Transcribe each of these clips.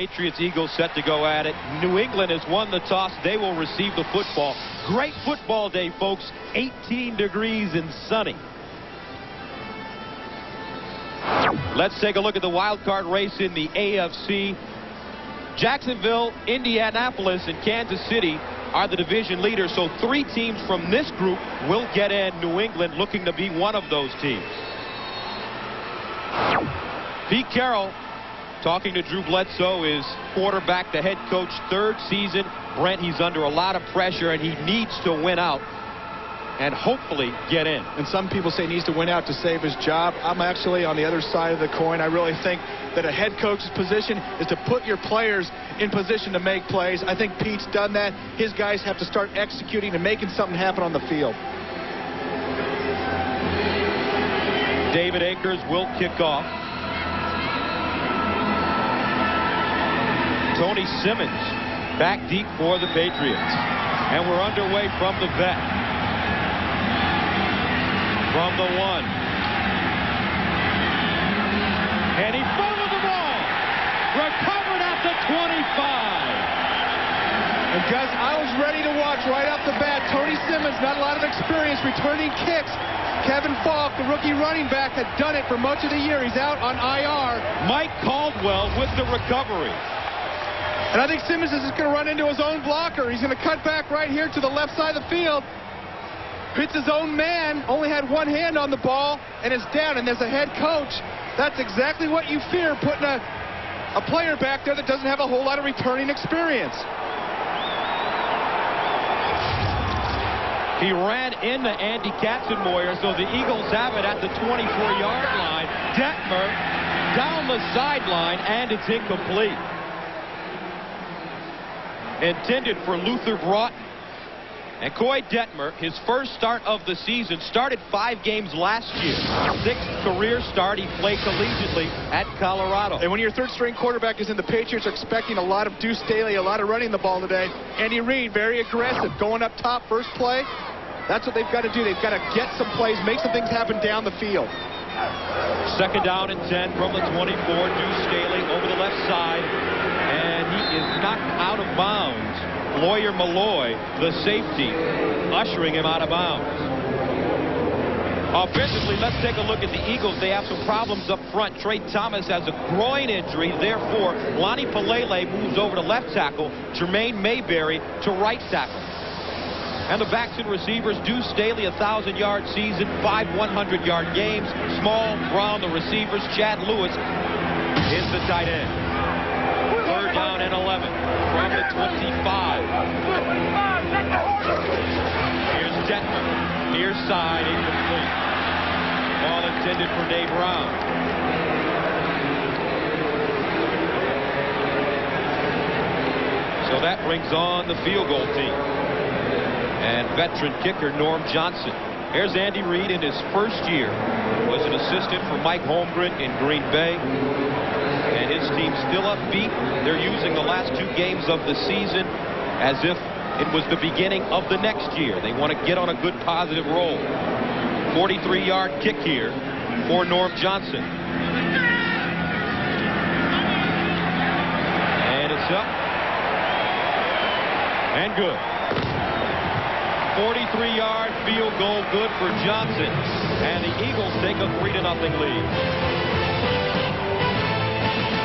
Patriots, Eagles set to go at it. New England has won the toss. They will receive the football. Great football day, folks. 18 degrees and sunny. Let's take a look at the wild card race in the AFC. Jacksonville, Indianapolis, and Kansas City are the division leaders. So 3 teams from this group will get in. New England looking to be one of those teams. Pete Carroll talking to Drew Bledsoe, is quarterback, the head coach, 3rd season. Brent, he's under a lot of pressure, and he needs to win out and hopefully get in. And some people say he needs to win out to save his job. I'm actually on the other side of the coin. I really think that a head coach's position is to put your players in position to make plays. I think Pete's done that. His guys have to start executing and making something happen on the field. David Akers will kick off. Tony Simmons back deep for the Patriots. And we're underway from the vet. From the 1. And he fumbled the ball. Recovered at the 25. And guys, I was ready to watch right off the bat. Tony Simmons, not a lot of experience returning kicks. Kevin Falk, the rookie running back, had done it for much of the year. He's out on IR. Mike Caldwell with the recovery. And I think Simmons is just going to run into his own blocker. He's going to cut back right here to the left side of the field. Hits his own man, only had one hand on the ball, and is down. And as a head coach, that's exactly what you fear, putting a player back there that doesn't have a whole lot of returning experience. He ran into Andy Katzenmoyer, so the Eagles have it at the 24-yard line. Detmer down the sideline, and it's incomplete. Intended for Luther Broughton. And Koy Detmer, his first start of the season, started 5 games last year. 6th career start. He played collegiately at Colorado. And when your 3rd-string quarterback is in, the Patriots are expecting a lot of Deuce Staley, a lot of running the ball today. Andy Reid, very aggressive, going up top, first play. That's what they've got to do. They've got to get some plays, make some things happen down the field. 2nd down and 10 from the 24. Deuce Staley over the left side. And he is knocked out of bounds. Lawyer Malloy, the safety, ushering him out of bounds. Offensively, let's take a look at the Eagles. They have some problems up front. Trey Thomas has a groin injury. Therefore, Lonnie Pelele moves over to left tackle. Jermaine Mayberry to right tackle. And the backs and receivers, Deuce Staley, 1,000-yard season, 5 100-yard games. Small, Brown, the receivers. Chad Lewis is the tight end. 3rd down and 11 from the 25. Here's Detmer. Near side, incomplete. Ball intended for Dave Brown. So that brings on the field goal team. And veteran kicker Norm Johnson. Here's Andy Reid in his first year. Was an assistant for Mike Holmgren in Green Bay. And his team still upbeat. They're using the last 2 games of the season as if it was the beginning of the next year. They want to get on a good positive roll. 43-yard kick here for Norm Johnson. And it's up. And good. 43-yard field goal, good for Johnson. And the Eagles take a 3-0 lead.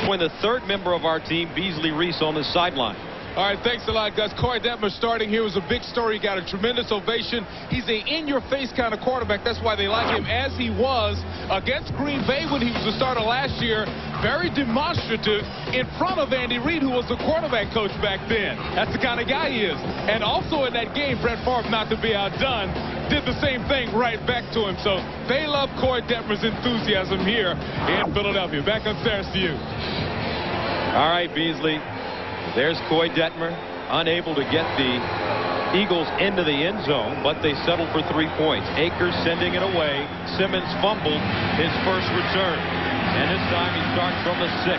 When the 3rd member of our team, Beasley Reese, on the sideline. All right, thanks a lot, guys. Koy Detmer starting here was a big story. He got a tremendous ovation. He's an in-your-face kind of quarterback. That's why they like him, as he was against Green Bay when he was the starter last year. Very demonstrative in front of Andy Reid, who was the quarterback coach back then. That's the kind of guy he is. And also in that game, Brett Favre, not to be outdone, did the same thing right back to him. So they love Koy Detmer's enthusiasm here in Philadelphia. Back upstairs to you. All right, Beasley. There's Koy Detmer, unable to get the Eagles into the end zone, but they settled for 3 points. Akers sending it away. Simmons fumbled his first return. And this time he starts from the 6.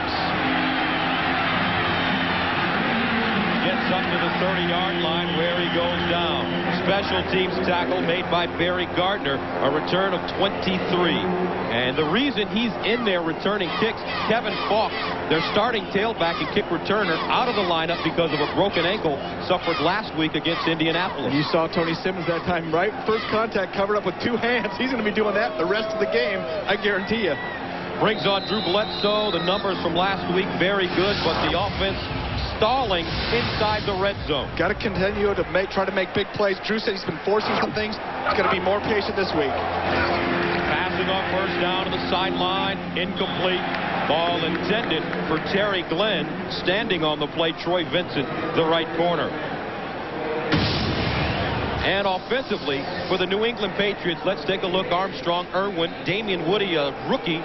Gets Gets up to the 30-yard line where he goes down. Special teams tackle made by Barry Gardner. A return of 23. And the reason he's in there returning kicks, Kevin Falk, their starting tailback and kick returner, out of the lineup because of a broken ankle suffered last week against Indianapolis. And you saw Tony Simmons that time, right? First contact covered up with 2 hands. He's going to be doing that the rest of the game, I guarantee you. Brings on Drew Bledsoe. The numbers from last week very good, but the offense stalling inside the red zone. Got to continue to try to make big plays. Drew said he's been forcing some things. He's going to be more patient this week. Passing on first down to the sideline, incomplete. Ball intended for Terry Glenn. Standing on the play, Troy Vincent, the right corner. And offensively, for the New England Patriots, let's take a look. Armstrong, Irwin, Damian Woody, a rookie,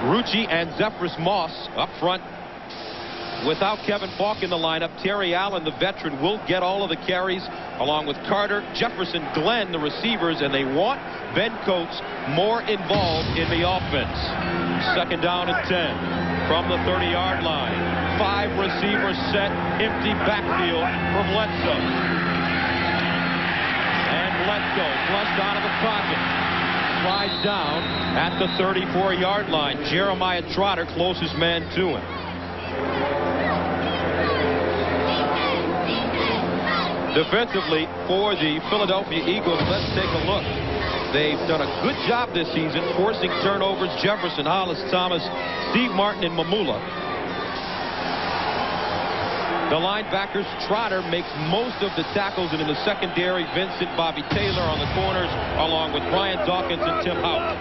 Rucci, and Zephyrus Moss up front. Without Kevin Falk in the lineup, Terry Allen, the veteran, will get all of the carries, along with Carter, Jefferson, Glenn, the receivers, and they want Ben Coates more involved in the offense. Second down and 10 from the 30-yard line. 5 receivers set, empty backfield for Bledsoe. And Bledsoe flushed out of the pocket. Slides down at the 34-yard line. Jeremiah Trotter, closest man to him. Defensively for the Philadelphia Eagles, let's take a look. They've done a good job this season forcing turnovers. Jefferson, Hollis, Thomas, Steve Martin, and Mamula. The linebackers, Trotter makes most of the tackles, and in the secondary, Vincent, Bobby Taylor on the corners, along with Brian Dawkins and Tim Houck.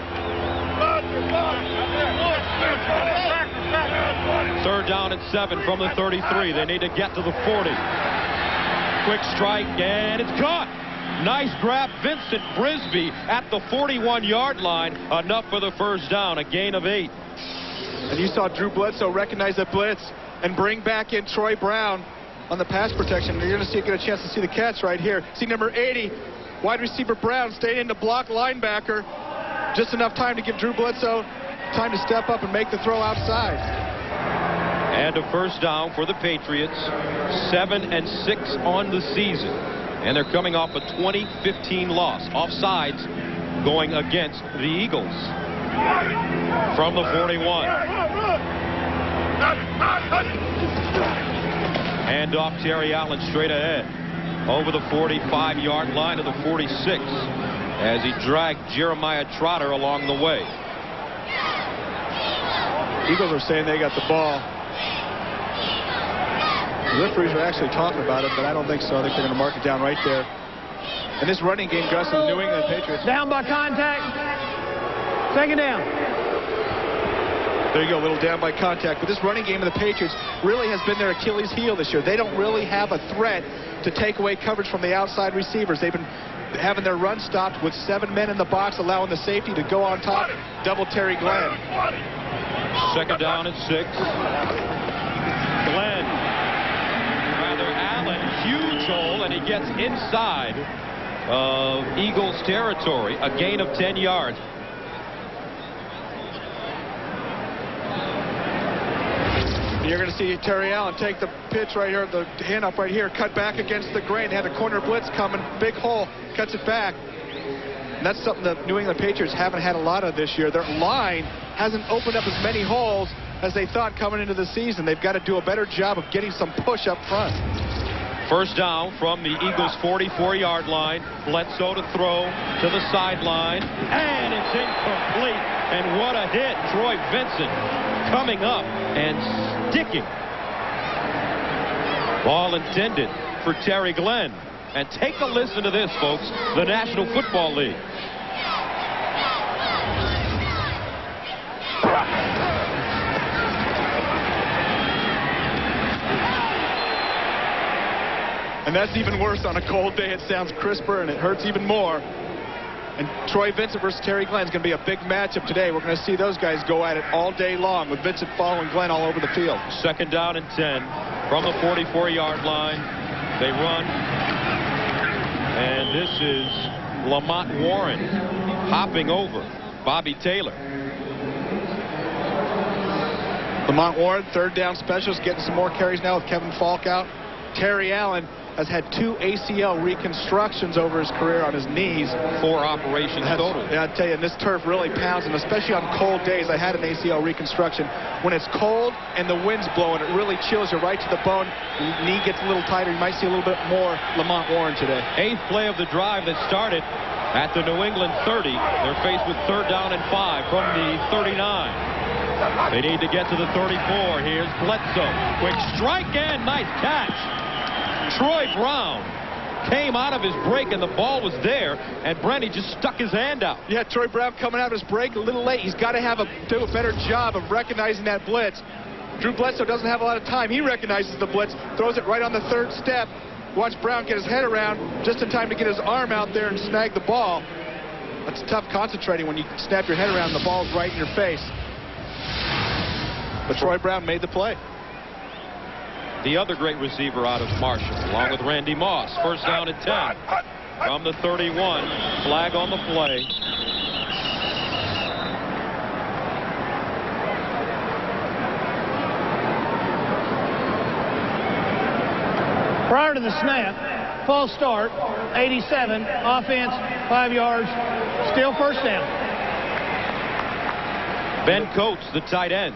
Third down and 7 from the 33. They need to get to the 40. Quick strike, and it's caught. Nice grab, Vincent Brisby at the 41-yard line. Enough for the first down, a gain of 8. And you saw Drew Bledsoe recognize the blitz and bring back in Troy Brown on the pass protection. You're going to get a chance to see the catch right here. See number 80, wide receiver Brown, staying in to block linebacker. Just enough time to give Drew Bledsoe time to step up and make the throw outside. And a first down for the Patriots. 7-6 on the season. And they're coming off a 2015 loss. Offsides going against the Eagles. From the 41. Hand off Terry Allen straight ahead. Over the 45-yard line to the 46. As he dragged Jeremiah Trotter along the way. Eagles are saying they got the ball. The referees are actually talking about it, but I don't think so. I think they're going to mark it down right there. And this running game, Gus, of the New England Patriots. Down by contact. Second down. There you go, a little down by contact. But this running game of the Patriots really has been their Achilles heel this year. They don't really have a threat to take away coverage from the outside receivers. They've been having their run stopped with 7 men in the box, allowing the safety to go on top, double Terry Glenn. Second down and 6. Glenn, rather Allen, huge hole, and he gets inside of Eagles territory. A gain of 10 yards. You're going to see Terry Allen take the pitch right here, the hand up right here, cut back against the grain. They had a corner blitz coming, big hole, cuts it back. And that's something the New England Patriots haven't had a lot of this year. Their line hasn't opened up as many holes as they thought coming into the season. They've got to do a better job of getting some push up front. First down from the Eagles' 44-yard line. Bledsoe to throw to the sideline, and it's incomplete. And what a hit. Troy Vincent coming up and sticking. Ball intended for Terry Glenn. And take a listen to this, folks. The National Football League. And that's even worse on a cold day. It sounds crisper and it hurts even more. And Troy Vincent versus Terry Glenn is going to be a big matchup today. We're going to see those guys go at it all day long with Vincent following Glenn all over the field. Second down and 10 from the 44-yard line. They run. And this is Lamont Warren hopping over Bobby Taylor. Lamont Warren, third down specialist, getting some more carries now with Kevin Falk out. Terry Allen has had 2 ACL reconstructions over his career on his knees. 4 operations total. Yeah, I tell you, and this turf really pounds him, especially on cold days. I had an ACL reconstruction. When it's cold and the wind's blowing, it really chills you right to the bone. Knee gets a little tighter. You might see a little bit more Lamont Warren today. 8th play of the drive that started at the New England 30. They're faced with 3rd down and 5 from the 39. They need to get to the 34. Here's Bledsoe. Quick strike and nice catch. Troy Brown came out of his break and the ball was there, and Brenny just stuck his hand out. Yeah, Troy Brown coming out of his break a little late. He's got to do a better job of recognizing that blitz. Drew Bledsoe doesn't have a lot of time. He recognizes the blitz, throws it right on the 3rd step. Watch Brown get his head around just in time to get his arm out there and snag the ball. That's tough concentrating when you snap your head around and the ball's right in your face. But Troy Brown made the play. The other great receiver out of Marshall, along with Randy Moss. 1st down at 10 from the 31. Flag on the play. Prior to the snap, false start, 87, offense, 5 yards, still 1st down. Ben Coates, the tight end.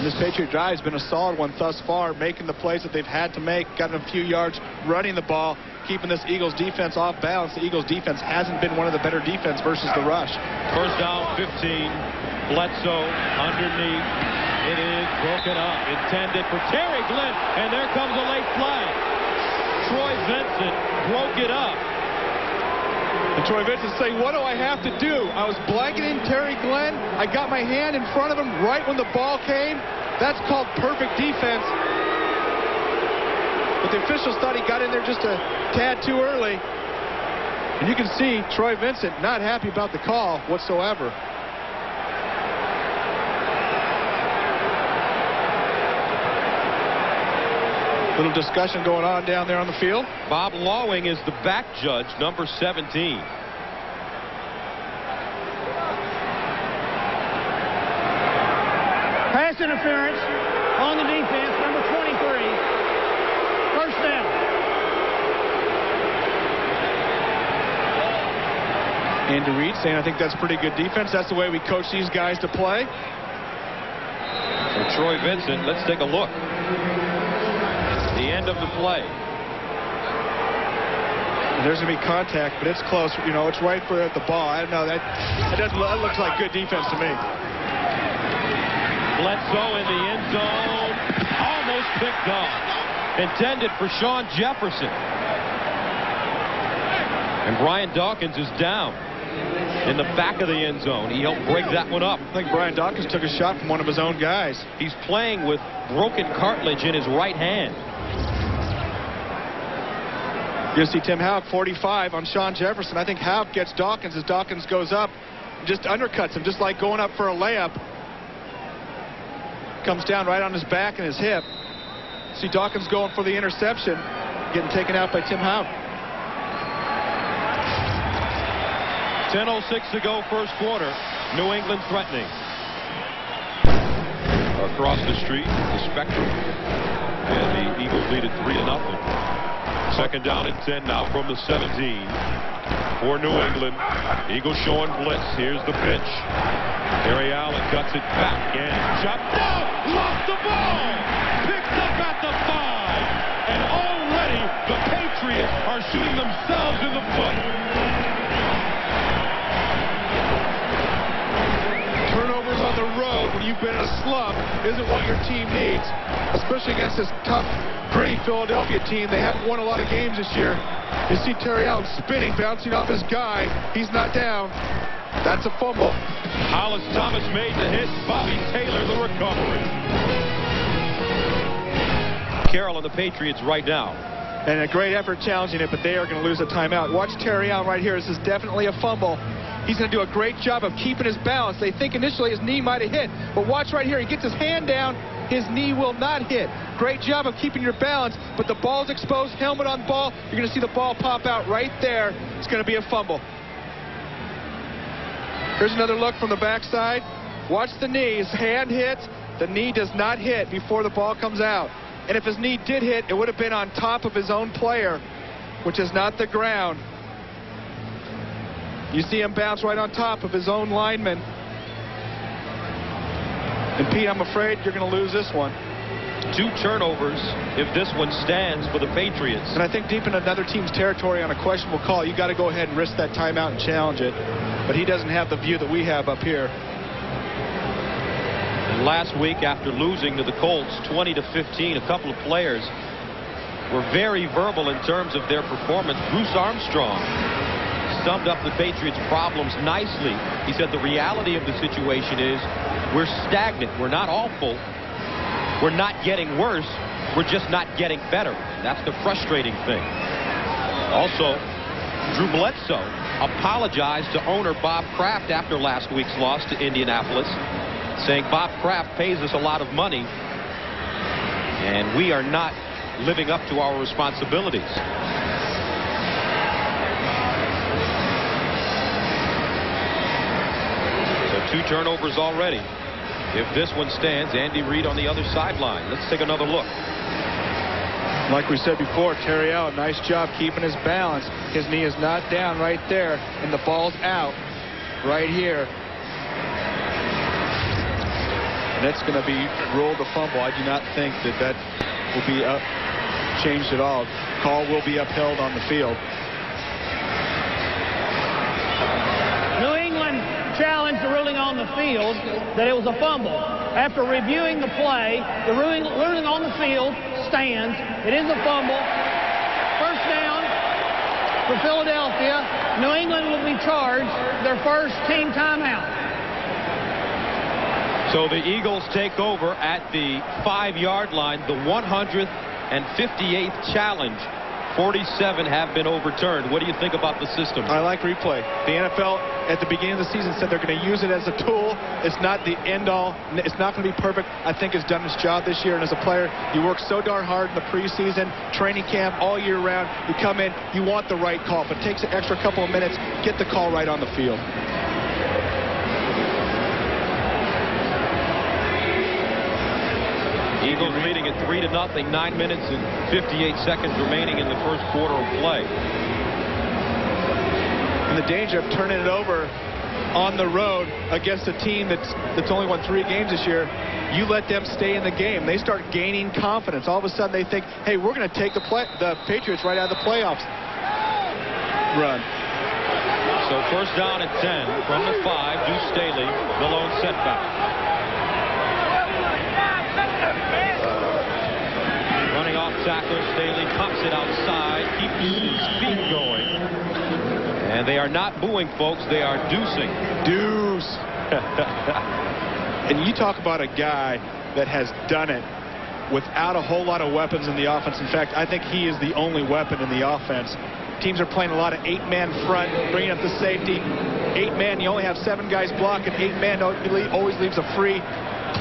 This Patriot drive has been a solid one thus far, making the plays that they've had to make, gotten a few yards, running the ball, keeping this Eagles defense off balance. The Eagles defense hasn't been one of the better defense versus the rush. 1st down, 15. Bledsoe underneath. It is broken up. Intended for Terry Glenn, and there comes a late flag. Troy Vincent broke it up. And Troy Vincent saying, what do I have to do? I was blanketing Terry Glenn. I got my hand in front of him right when the ball came. That's called perfect defense. But the officials thought he got in there just a tad too early. And you can see Troy Vincent not happy about the call whatsoever. Little discussion going on down there on the field. Bob Lawing is the back judge, number 17. Pass interference on the defense, number 23. 1st down. Andy Reid saying, I think that's pretty good defense. That's the way we coach these guys to play. For Troy Vincent, let's take a look. The end of the play. And there's going to be contact, but it's close. You know, it's right for the ball. I don't know. That looks like good defense to me. Bledsoe in the end zone. Almost picked off. Intended for Sean Jefferson. And Brian Dawkins is down in the back of the end zone. He helped break that one up. I think Brian Dawkins took a shot from one of his own guys. He's playing with broken cartilage in his right hand. You see Tim Houck, 45 on Sean Jefferson. I think Houck gets Dawkins as Dawkins goes up. Just undercuts him, just like going up for a layup. Comes down right on his back and his hip. See Dawkins going for the interception. Getting taken out by Tim Houck. 10:06 to go, 1st quarter. New England threatening. Across the street, the Spectrum. And the Eagles lead it 3-0. 2nd down and 10 now from the 17 for New England. Eagles showing blitz. Here's the pitch. Terry Allen cuts it back and chopped out. Lost the ball. Picked up at the 5. And already the Patriots are shooting themselves in the foot. Turnovers on the road when you've been in a slump isn't what your team needs, especially against this tough, gritty Philadelphia team. They haven't won a lot of games this year. You see Terry Allen spinning, bouncing off his guy. He's not down. That's a fumble. Hollis Thomas made the hit. Bobby Taylor the recovery. Carroll and the Patriots right now. And a great effort challenging it, but they are going to lose a timeout. Watch Terry Allen right here. This is definitely a fumble. He's going to do a great job of keeping his balance. They think initially his knee might have hit, but watch right here. He gets his hand down. His knee will not hit. Great job of keeping your balance, but the ball's exposed, helmet on ball. You're going to see the ball pop out right there. It's going to be a fumble. Here's another look from the backside. Watch the knee. His hand hits. The knee does not hit before the ball comes out. And if his knee did hit, it would have been on top of his own player, which is not the ground. You see him bounce right on top of his own lineman. And Pete, I'm afraid you're going to lose this one. 2 turnovers if this one stands for the Patriots. And I think deep in another team's territory on a questionable call, you got to go ahead and risk that timeout and challenge it. But he doesn't have the view that we have up here. And last week, after losing to the Colts 20-15, a couple of players were very verbal in terms of their performance. Bruce Armstrong summed up the Patriots' problems nicely. He said the reality of the situation is we're stagnant. We're not awful. We're not getting worse. We're just not getting better. That's the frustrating thing. Also, Drew Bledsoe apologized to owner Bob Kraft after last week's loss to Indianapolis, saying Bob Kraft pays us a lot of money and we are not living up to our responsibilities. So 2 turnovers already. If this one stands, Andy Reid on the other sideline. Let's take another look. Like we said before, Terry Allen, nice job keeping his balance. His knee is not down right there, and the ball's out right here. And it's going to be ruled a fumble. I do not think that will be changed at all. Call will be upheld on the field. New England challenged the ruling on the field that it was a fumble. After reviewing the play, the ruling on the field stands. It is a fumble. First down for Philadelphia. New England will be charged their first team timeout. So the Eagles take over at the 5-yard line, the 158th challenge. 47 have been overturned. What do you think about the system? I like replay. The NFL at the beginning of the season said they're going to use it as a tool. It's not the end all. It's not going to be perfect. I think it's done its job this year. And as a player, you work so darn hard in the preseason, training camp, all year round. You come in, you want the right call. If it takes an extra couple of minutes, get the call right on the field. Eagles leading at 3-0, 9 minutes and 58 seconds remaining in the first quarter of play. And the danger of turning it over on the road against a team that's only won 3 games this year, you let them stay in the game. They start gaining confidence. All of a sudden they think, hey, we're going to take the Patriots right out of the playoffs run. So first down at 10 from the 5, Deuce Staley, the lone setback. Running off tackle, Staley pops it outside, keeps his feet going. And they are not booing, folks. They are deucing. Deuce. And you talk about a guy that has done it without a whole lot of weapons in the offense. In fact, I think he is the only weapon in the offense. Teams are playing a lot of 8-man front, bringing up the safety. 8-man, you only have 7 guys blocking. 8-man always leaves a free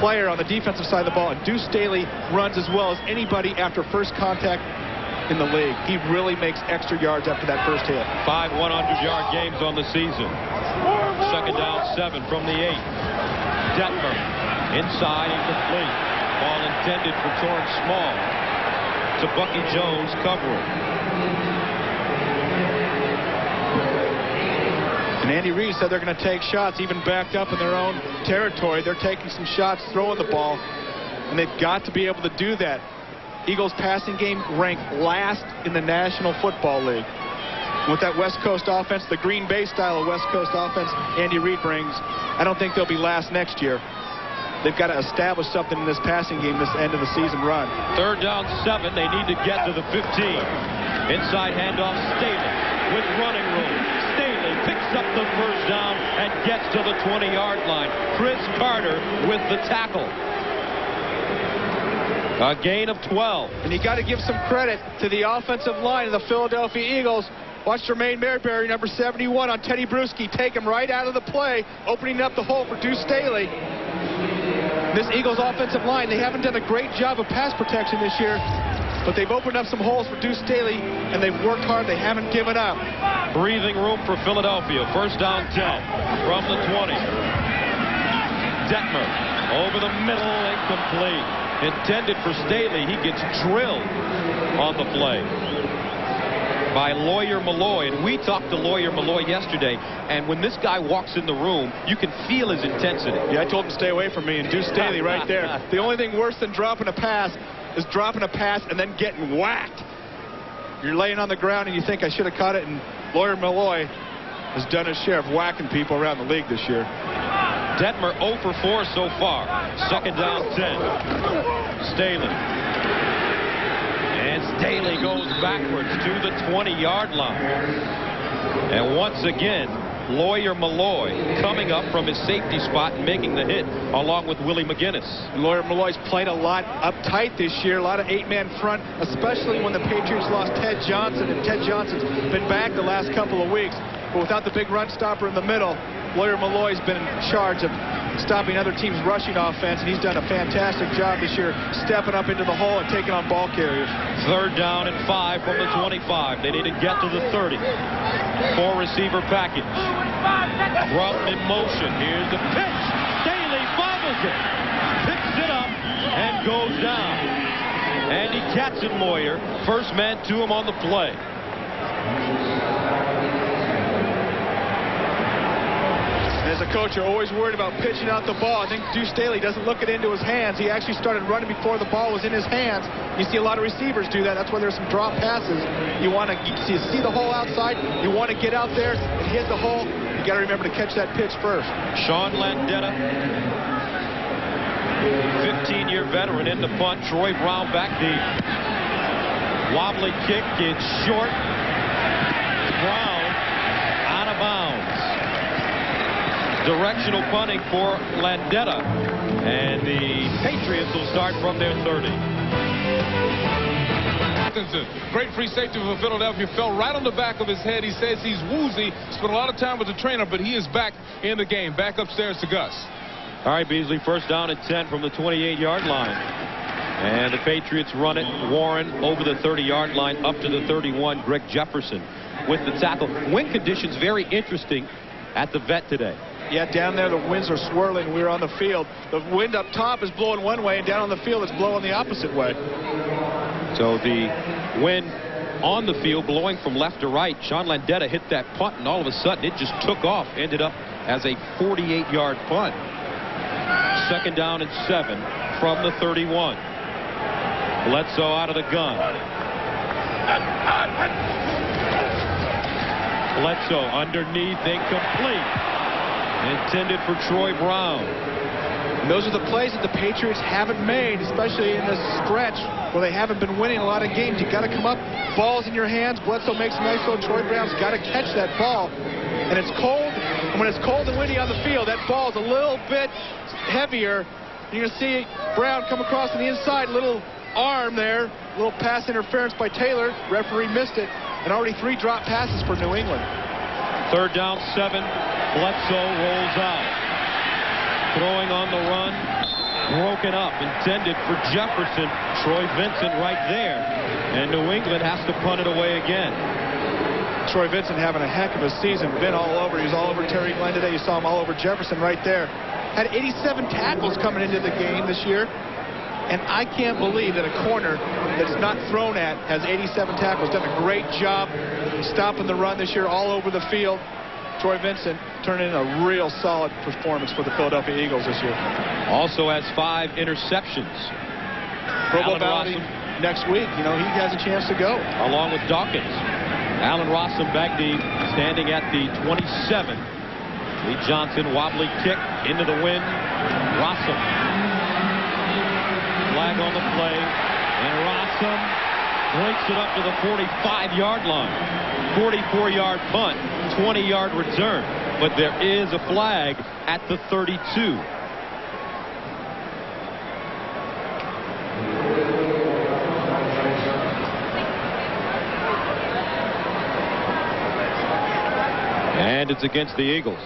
player on the defensive side of the ball. And Deuce Staley runs as well as anybody after first contact in the league. He really makes extra yards after that first hit. 5 100-yard games on the season. Second down 7 from the 8. Detmer inside, incomplete. Ball intended for Torrance Small. To Bucky Jones covering. And Andy Reid said they're going to take shots even backed up in their own territory. They're taking some shots, throwing the ball, and they've got to be able to do that. Eagles passing game ranked last in the National Football League. With that West Coast offense, the Green Bay style of West Coast offense Andy Reid brings, I don't think they'll be last next year. They've got to establish something in this passing game this end of the season run. Third down 7. They need to get to the 15. Inside handoff, Staley with running room. Staley picks up the first down and gets to the 20-yard line. Chris Carter with the tackle. A gain of 12. And you got to give some credit to the offensive line of the Philadelphia Eagles. Watch Jermaine Mayberry, number 71, on Teddy Bruschi, take him right out of the play, opening up the hole for Deuce Staley. This Eagles offensive line, they haven't done a great job of pass protection this year, but they've opened up some holes for Deuce Staley, and they've worked hard. They haven't given up. Breathing room for Philadelphia. First down 10 from the 20. Detmer Over the middle, incomplete. Intended for Staley. He gets drilled on the play by Lawyer Malloy. And we talked to Lawyer Malloy yesterday, and when this guy walks in the room, you can feel his intensity. Yeah, I told him to stay away from me, and Deuce Staley right there. The only thing worse than dropping a pass is dropping a pass and then getting whacked. You're laying on the ground and you think I should have caught it, and Lawyer Malloy has done his share of whacking people around the league this year. Detmer 0 for 4 so far. Second down 10. Staley. And Staley goes backwards to the 20-yard line. And once again, Lawyer Malloy coming up from his safety spot and making the hit along with Willie McGinnis. Lawyer Malloy's played a lot uptight this year, a lot of 8-man front, especially when the Patriots lost Ted Johnson, and Ted Johnson's been back the last couple of weeks. But without the big run stopper in the middle, Lawyer Malloy's been in charge of stopping other teams' rushing offense, and he's done a fantastic job this year stepping up into the hole and taking on ball carriers. Third down and 5 from the 25. They need to get to the 30. 4-receiver package. Broughton in motion. Here's the pitch. Staley fumbles it. Picks it up and goes down. Andy Katzenmoyer, first man to him on the play. As a coach, you're always worried about pitching out the ball. I think Deuce Staley doesn't look it into his hands. He actually started running before the ball was in his hands. You see a lot of receivers do that. That's why there's some drop passes. You want to see the hole outside. You want to get out there and hit the hole. You got to remember to catch that pitch first. Sean Landeta, 15-year veteran in the punt. Troy Brown back deep. Wobbly kick. It's short. Brown out of bounds. Directional punting for Landeta, and the Patriots will start from their 30. Great free safety for Philadelphia. Fell right on the back of his head. He says he's woozy. Spent a lot of time with the trainer, but he is back in the game. Back upstairs to Gus. All right, Beasley, first down and 10 from the 28-yard line. And the Patriots run it. Warren over the 30-yard line up to the 31. Greg Jefferson with the tackle. Wind conditions very interesting at the vet today. Yeah, down there the winds are swirling. We're on the field. The wind up top is blowing one way, and down on the field it's blowing the opposite way. So the wind on the field blowing from left to right. Sean Landeta hit that punt, and all of a sudden it just took off. Ended up as a 48-yard punt. Second down and 7 from the 31. Bledsoe out of the gun. Bledsoe underneath, incomplete. Intended for Troy Brown. And those are the plays that the Patriots haven't made, especially in this stretch where they haven't been winning a lot of games. You got to come up, balls in your hands. Bledsoe makes a nice throw. Troy Brown's got to catch that ball. And it's cold. And when it's cold and windy on the field, that ball's a little bit heavier. You're going to see Brown come across on the inside, little arm there, little pass interference by Taylor. Referee missed it. And already 3 drop passes for New England. Third down 7. Bledsoe rolls out. Throwing on the run. Broken up. Intended for Jefferson. Troy Vincent right there. And New England has to punt it away again. Troy Vincent having a heck of a season. Been all over. He was all over Terry Glenn today. You saw him all over Jefferson right there. Had 87 tackles coming into the game this year. And I can't believe that a corner that's not thrown at has 87 tackles. Done a great job stopping the run this year all over the field. Troy Vincent turning in a real solid performance for the Philadelphia Eagles this year. Also has 5 interceptions. Provo Valley next week. You know, he has a chance to go. Along with Dawkins. Alan Rossum back deep, standing at the 27. Lee Johnson, wobbly kick into the wind. Rossum. Flag on the play. And Rossum breaks it up to the 45-yard line. 44-yard punt, 20-yard return. But there is a flag at the 32. And it's against the Eagles.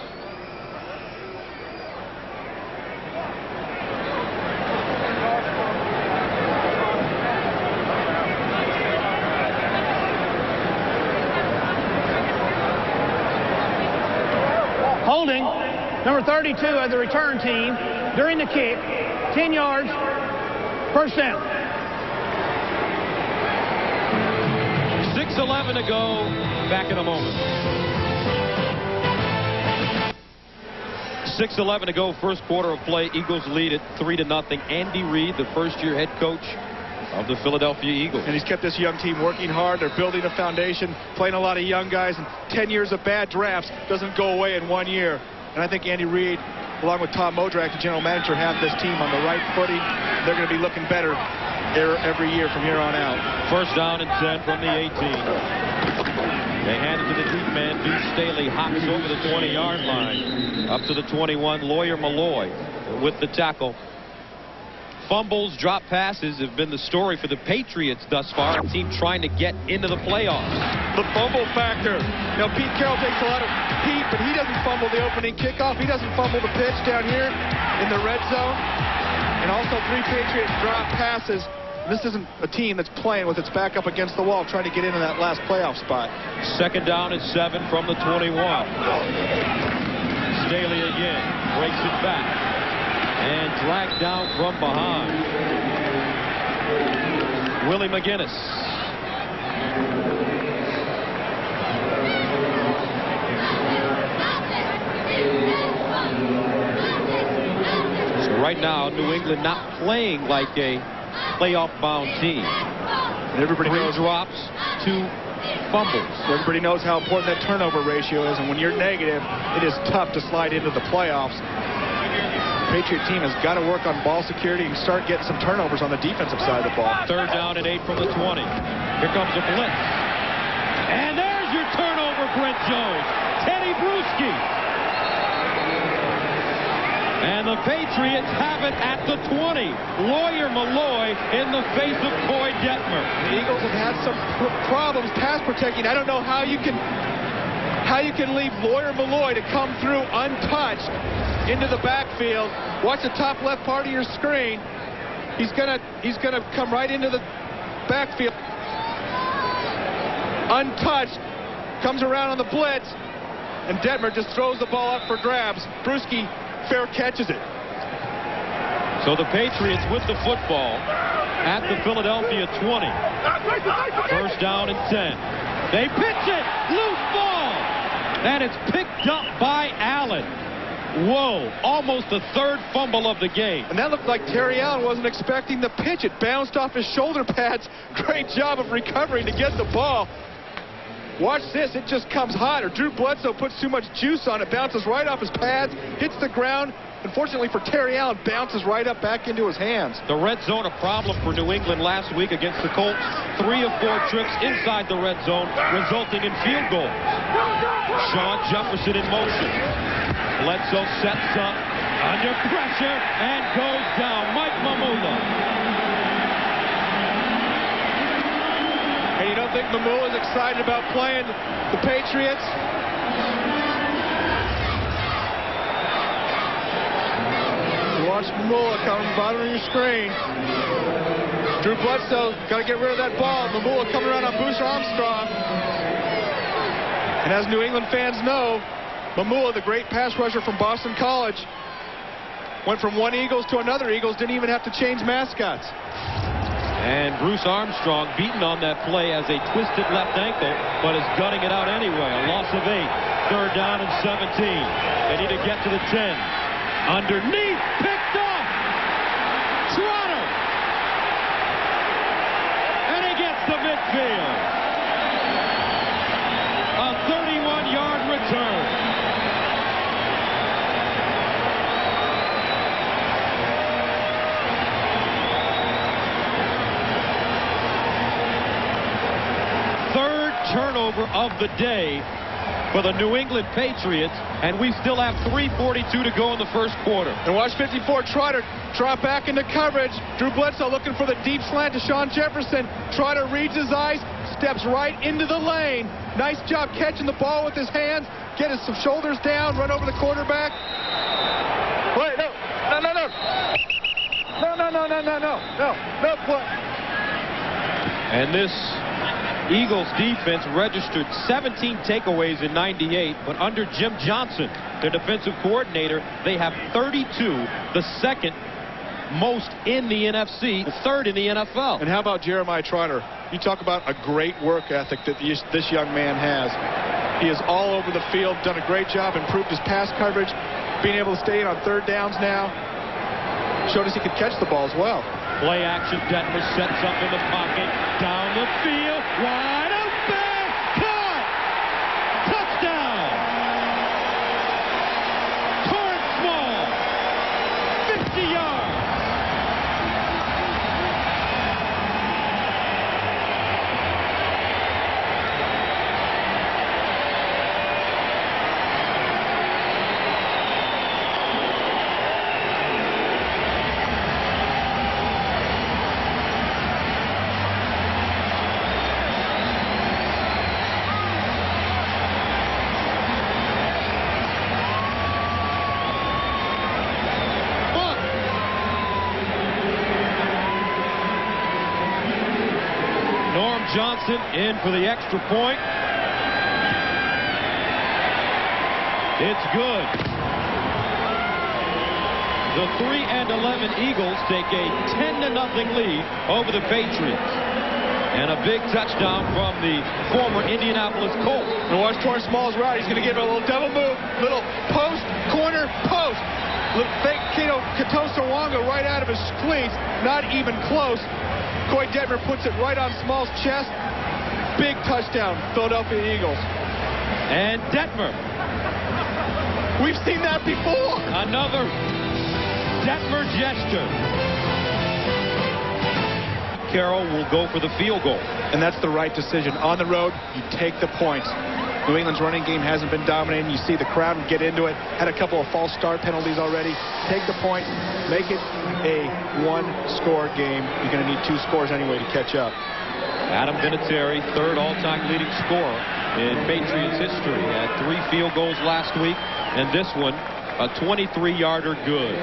Holding number 32 of the return team during the kick. 10 yards, first down. 6:11 to go. Back in a moment. 6:11 to go. First quarter of play. Eagles lead at 3-0. Andy Reid, the first-year head coach of the Philadelphia Eagles. And he's kept this young team working hard. They're building a foundation, playing a lot of young guys, and 10 years of bad drafts doesn't go away in 1 year. And I think Andy Reid, along with Tom Modrak, the general manager, have this team on the right footing. They're going to be looking better every year from here on out. First down and 10 from the 18. They hand it to the deep man. Deuce Staley hops over the 20-yard line. Up to the 21. Lawyer Malloy with the tackle. Fumbles, drop passes have been the story for the Patriots thus far. A team trying to get into the playoffs. The fumble factor. Now, Pete Carroll takes a lot of heat, but he doesn't fumble the opening kickoff. He doesn't fumble the pitch down here in the red zone. And also 3 Patriots drop passes. This isn't a team that's playing with its back up against the wall, trying to get into that last playoff spot. Second down and 7 from the 21. Staley again breaks it back and dragged down from behind. Willie McGinnis. So right now, New England not playing like a playoff-bound team. And everybody 3 knows drops, 2 fumbles. Everybody knows how important that turnover ratio is, and when you're negative, it is tough to slide into the playoffs. The Patriot team has got to work on ball security and start getting some turnovers on the defensive side of the ball. Third down and 8 from the 20. Here comes a blitz. And there's your turnover, Brent Jones. Teddy Bruschi. And the Patriots have it at the 20. Lawyer Malloy in the face of Koy Detmer. The Eagles have had some problems pass protecting. I don't know how you can leave Lawyer Malloy to come through untouched into the backfield. Watch the top left part of your screen. He's gonna come right into the backfield untouched. Comes around on the blitz, and Detmer just throws the ball up for grabs. Bruschi fair catches it. So the Patriots with the football at the Philadelphia 20. First down and 10. They pitch it. Loose ball. And it's picked up by Allen. Whoa. Almost the 3rd fumble of the game. And that looked like Terry Allen wasn't expecting the pitch. It bounced off his shoulder pads. Great job of recovering to get the ball. Watch this, it just comes hot. Or Drew Bledsoe puts too much juice on it, bounces right off his pads, hits the ground. Unfortunately for Terry Allen, bounces right up back into his hands. The red zone, a problem for New England last week against the Colts. 3 of 4 trips inside the red zone, resulting in field goals. Sean Jefferson in motion. Bledsoe sets up under pressure and goes down. Mike Mamula. And you don't think Mamula is excited about playing the Patriots? Watch Mamula coming bottom of your screen. Drew Bledsoe got to get rid of that ball. Mamula coming around on Bruce Armstrong. And as New England fans know, Mamula, the great pass rusher from Boston College, went from one Eagles to another Eagles, didn't even have to change mascots. And Bruce Armstrong beaten on that play as a twisted left ankle, but is gutting it out anyway. A loss of 8. Third down and 17. They need to get to the 10. Underneath, picked off. Trotter. And he gets to midfield. A 31-yard return. Turnover of the day for the New England Patriots, and we still have 3:42 to go in the first quarter. And watch 54 Trotter drop back into coverage. Drew Bledsoe looking for the deep slant to Sean Jefferson. Trotter reads his eyes, steps right into the lane. Nice job catching the ball with his hands, get his shoulders down, run over the quarterback. Wait, no play. And this Eagles defense registered 17 takeaways in 98, but under Jim Johnson, their defensive coordinator, they have 32, the second most in the NFC, third in the NFL. And how about Jeremiah Trotter? You talk about a great work ethic that this young man has. He is all over the field, done a great job, improved his pass coverage, being able to stay in on third downs now. Showed us he could catch the ball as well. Play action, Detmer sets up in the pocket, down the field, wide open, caught! Touchdown! Torrance Small, 50 yards. Johnson in for the extra point. It's good. The 3-11 Eagles take a 10-0 lead over the Patriots. And a big touchdown from the former Indianapolis Colts. And watch Torrance Small's route. He's going to give it a little double move, little post, corner, post. Little fake Katosa Wanga right out of his cleats. Not even close. Koy Detmer puts it right on Small's chest. Big touchdown, Philadelphia Eagles. And Detmer. We've seen that before. Another Detmer gesture. Carroll will go for the field goal. And that's the right decision. On the road, you take the points. New England's running game hasn't been dominating. You see the crowd get into it. Had a couple of false start penalties already. Take the point. Make it a one-score game. You're going to need 2 scores anyway to catch up. Adam Vinatieri, third all-time leading scorer in Patriots history. Had 3 field goals last week, and this one, a 23-yarder good.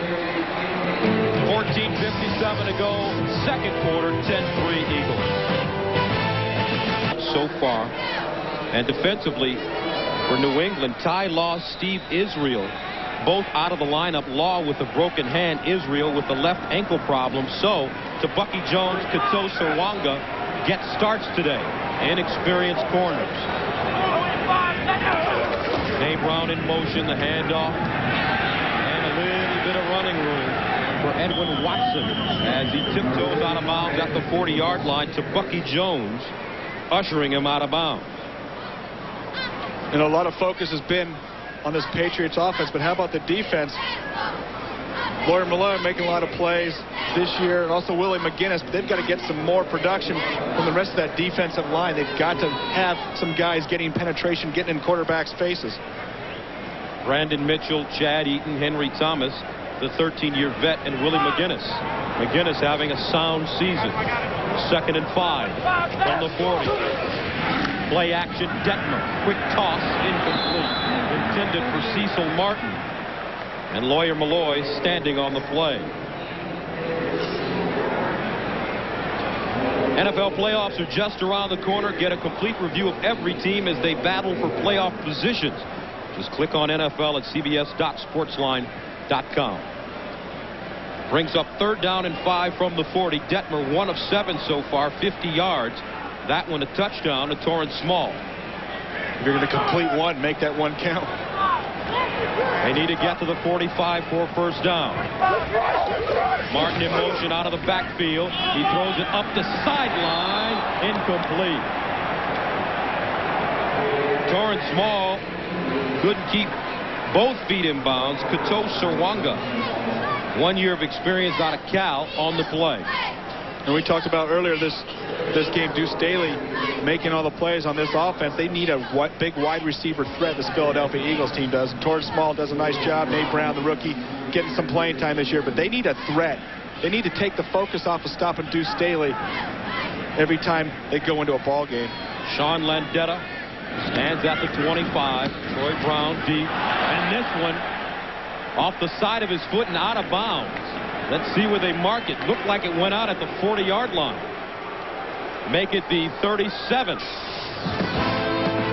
14:57 to go, second quarter, 10-3 Eagles. So far, and defensively for New England, Ty Law, Steve Israel, both out of the lineup. Law with a broken hand, Israel with the left ankle problem. So, to Bucky Jones, Katosa Wanga get starts today. Inexperienced corners. Dave Brown in motion, the handoff. And a little bit of running room for Edwin Watson as he tiptoes out of bounds at the 40-yard line to Bucky Jones, ushering him out of bounds. And a lot of focus has been on this Patriots offense, but how about the defense? Lawyer Malone making a lot of plays this year, and also Willie McGinnis, but they've got to get some more production from the rest of that defensive line. They've got to have some guys getting penetration, getting in quarterbacks' faces. Brandon Mitchell, Chad Eaton, Henry Thomas, the 13-year vet, and Willie McGinnis. McGinnis having a sound season. 2nd and 5 from the 40. Play action, Detmer. Quick toss, incomplete. Intended for Cecil Martin. And Lawyer Malloy standing on the play. NFL playoffs are just around the corner. Get a complete review of every team as they battle for playoff positions. Just click on NFL at cbs.sportsline.com. Brings up 3rd down and 5 from the 40. Detmer 1 of 7 so far, 50 yards. That one a touchdown to Torrance Small. If you're going to complete one, make that one count. They need to get to the 45 for a 1st down. Martin in motion out of the backfield. He throws it up the sideline. Incomplete. Torrance Small couldn't keep both feet in bounds. Katosa Wanga, 1 year of experience out of Cal, on the play. And we talked about earlier this game, Deuce Staley making all the plays on this offense. They need a big wide receiver threat, this Philadelphia Eagles team does. And Torrance Small does a nice job. Nate Brown, the rookie, getting some playing time this year. But they need a threat. They need to take the focus off of stopping Deuce Staley every time they go into a ball game. Sean Landetta stands at the 25. Troy Brown deep. And this one off the side of his foot and out of bounds. Let's see where they mark it. Looked like it went out at the 40-yard line. Make it the 37th.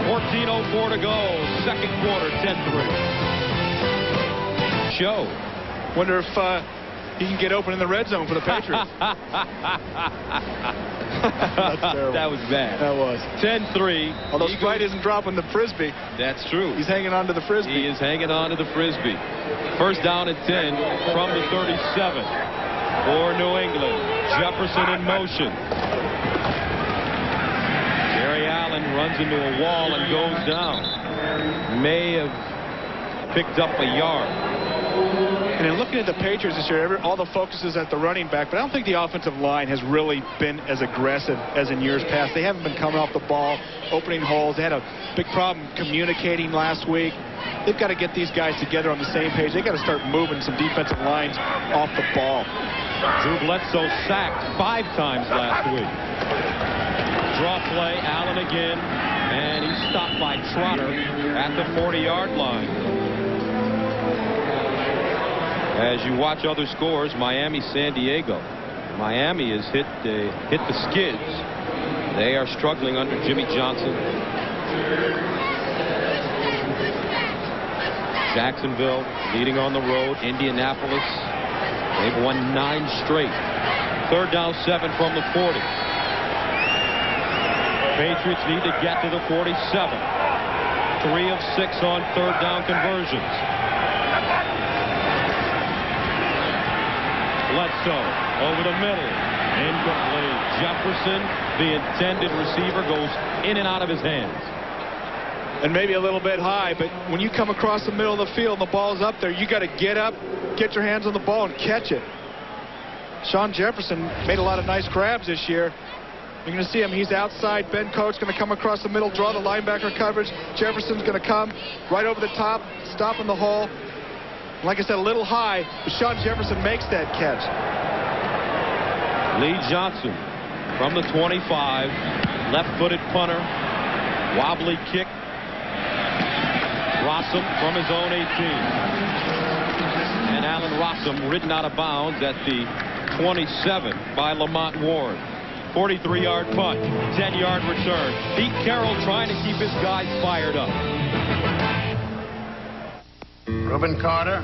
14:04 to go. Second quarter, 10-3. Show. Wonder if he can get open in the red zone for the Patriots. That's terrible. That was bad. That was. 10-3. Although Sprite isn't dropping the Frisbee. That's true. He's hanging on to the Frisbee. He is hanging on to the Frisbee. First down at 10 from the 37 for New England. Jefferson in motion. Gary Allen runs into a wall and goes down. May have picked up a yard. And in looking at the Patriots this year, all the focus is at the running back, but I don't think the offensive line has really been as aggressive as in years past. They haven't been coming off the ball, opening holes. They had a big problem communicating last week. They've got to get these guys together on the same page. They've got to start moving some defensive lines off the ball. Drew Bledsoe sacked 5 times last week. Draw play, Allen again, and he's stopped by Trotter at the 40-yard line. As you watch other scores, Miami, San Diego. Miami has hit the skids. They are struggling under Jimmy Johnson. Jacksonville leading on the road. Indianapolis, they've won 9 straight. Third down 7 from the 40. Patriots need to get to the 47. 3 of 6 on third down conversions. Bledsoe over the middle. Incomplete. Jefferson, the intended receiver, goes in and out of his hands. And maybe a little bit high, but when you come across the middle of the field and the ball's up there, you got to get up, get your hands on the ball, and catch it. Sean Jefferson made a lot of nice grabs this year. You're going to see him. He's outside. Ben Coates going to come across the middle, draw the linebacker coverage. Jefferson's going to come right over the top, stop in the hole. Like I said, a little high, but Sean Jefferson makes that catch. Lee Johnson from the 25, left-footed punter, wobbly kick. Rossum from his own 18. And Allen Rossum ridden out of bounds at the 27 by Lamont Ward. 43-yard punt, 10-yard return. Pete Carroll trying to keep his guys fired up. Reuben Carter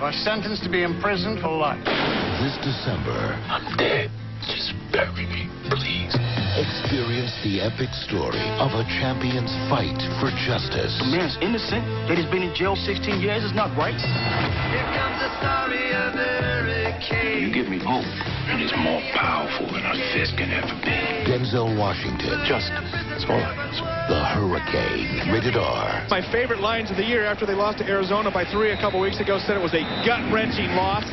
was sentenced to be imprisoned for life. This December, I'm dead. Just bury me, please. experience the epic story of a champion's fight for justice. The man's innocent. That he's been in jail 16 years is not right. Here comes the story of Eric Kane. You give me hope, and it's more powerful than a fist can ever be. Denzel Washington. Justice. That's all I ask. The Hurricane. Rated R. My favorite lines of the year after they lost to Arizona by 3 a couple weeks ago said it was a gut-wrenching loss.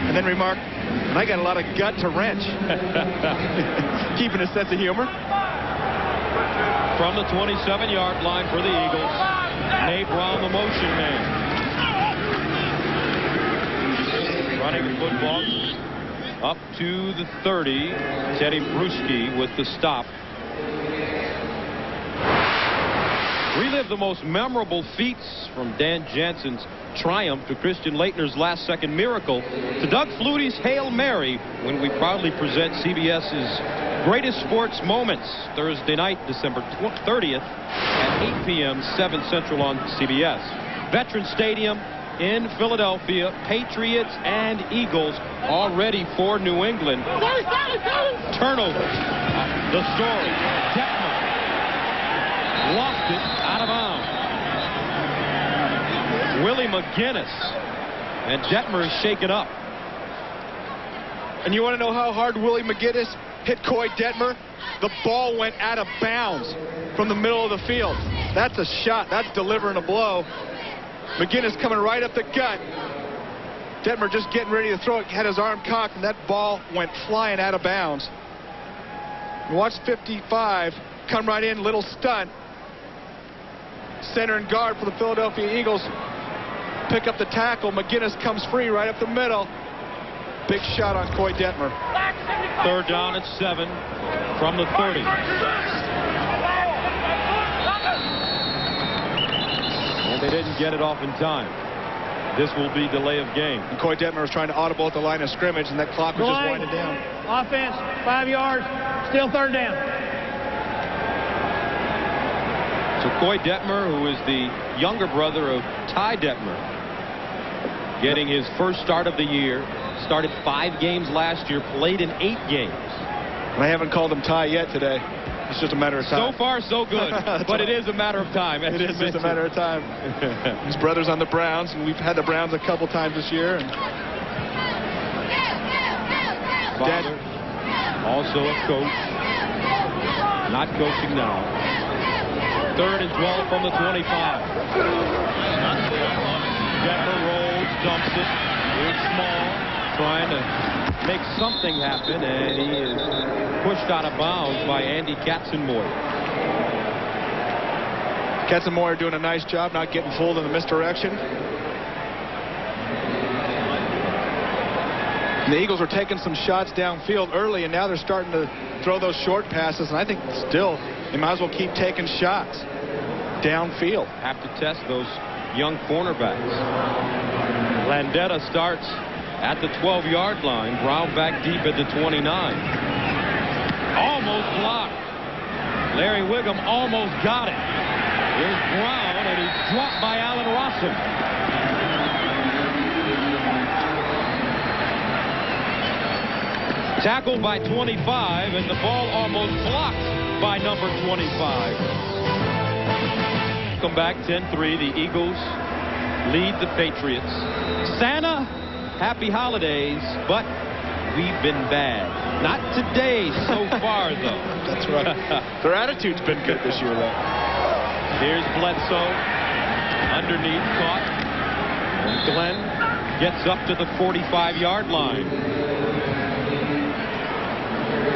And then remarked, and I got a lot of gut to wrench. Keeping a sense of humor. From the 27-yard line for the Eagles, Nate Brown, the motion man. Running the football up to the 30. Teddy Bruschi with the stop. Relive the most memorable feats from Dan Jansen's triumph to Christian Laettner's last-second miracle to Doug Flutie's Hail Mary when we proudly present CBS's greatest sports moments Thursday night, December 30th at 8 p.m. 7 Central on CBS. Veterans Stadium in Philadelphia, Patriots and Eagles all ready for New England. Turnover. The story. Detmer lost it out of bounds. Willie McGinnis, and Detmer is shaken up. And you want to know how hard Willie McGinnis hit Koy Detmer? The ball went out of bounds from the middle of the field. That's a shot. That's delivering a blow. McGinnis coming right up the gut. Detmer just getting ready to throw it, had his arm cocked, and that ball went flying out of bounds. And watch 55 come right in, little stunt. Center and guard for the Philadelphia Eagles pick up the tackle. McGinnis comes free right up the middle. Big shot on Koy Detmer. Third down at 7 from the 30. And they didn't get it off in time. This will be delay of game. And Koy Detmer was trying to audible at the line of scrimmage, and that clock was just winding down. Offense, 5 yards, still third down. So Koy Detmer, who is the younger brother of Ty Detmer, getting his first start of the year, started 5 games last year, played in 8 games. I haven't called him Ty yet today. It's just a matter of time. So far, so good. But it is a matter of time. It is just a matter of time. His brother's on the Browns, and we've had the Browns a couple times this year. And Father, also a coach. Not coaching now. 3rd and 12 from the 25. Detmer rolls, dumps it. Here's Small, trying to make something happen, and he is pushed out of bounds by Andy Katzenmoyer. Katzenmoyer doing a nice job not getting fooled in the misdirection. And the Eagles were taking some shots downfield early, and now they're starting to throw those short passes, and I think still they might as well keep taking shots downfield. Have to test those young cornerbacks. Landetta starts at the 12-yard line. Brown back deep at the 29. Almost blocked. Larry Wiggum almost got it. Here's Brown, and he's dropped by Allen Rossum. Tackled by 25, and the ball almost blocked by number 25. Come back 10-3. The Eagles lead the Patriots. Santa, happy holidays, but we've been bad. Not today so far, though. That's right. Their attitude's been good this year, though. Here's Bledsoe. Underneath, caught. And Glenn gets up to the 45-yard line.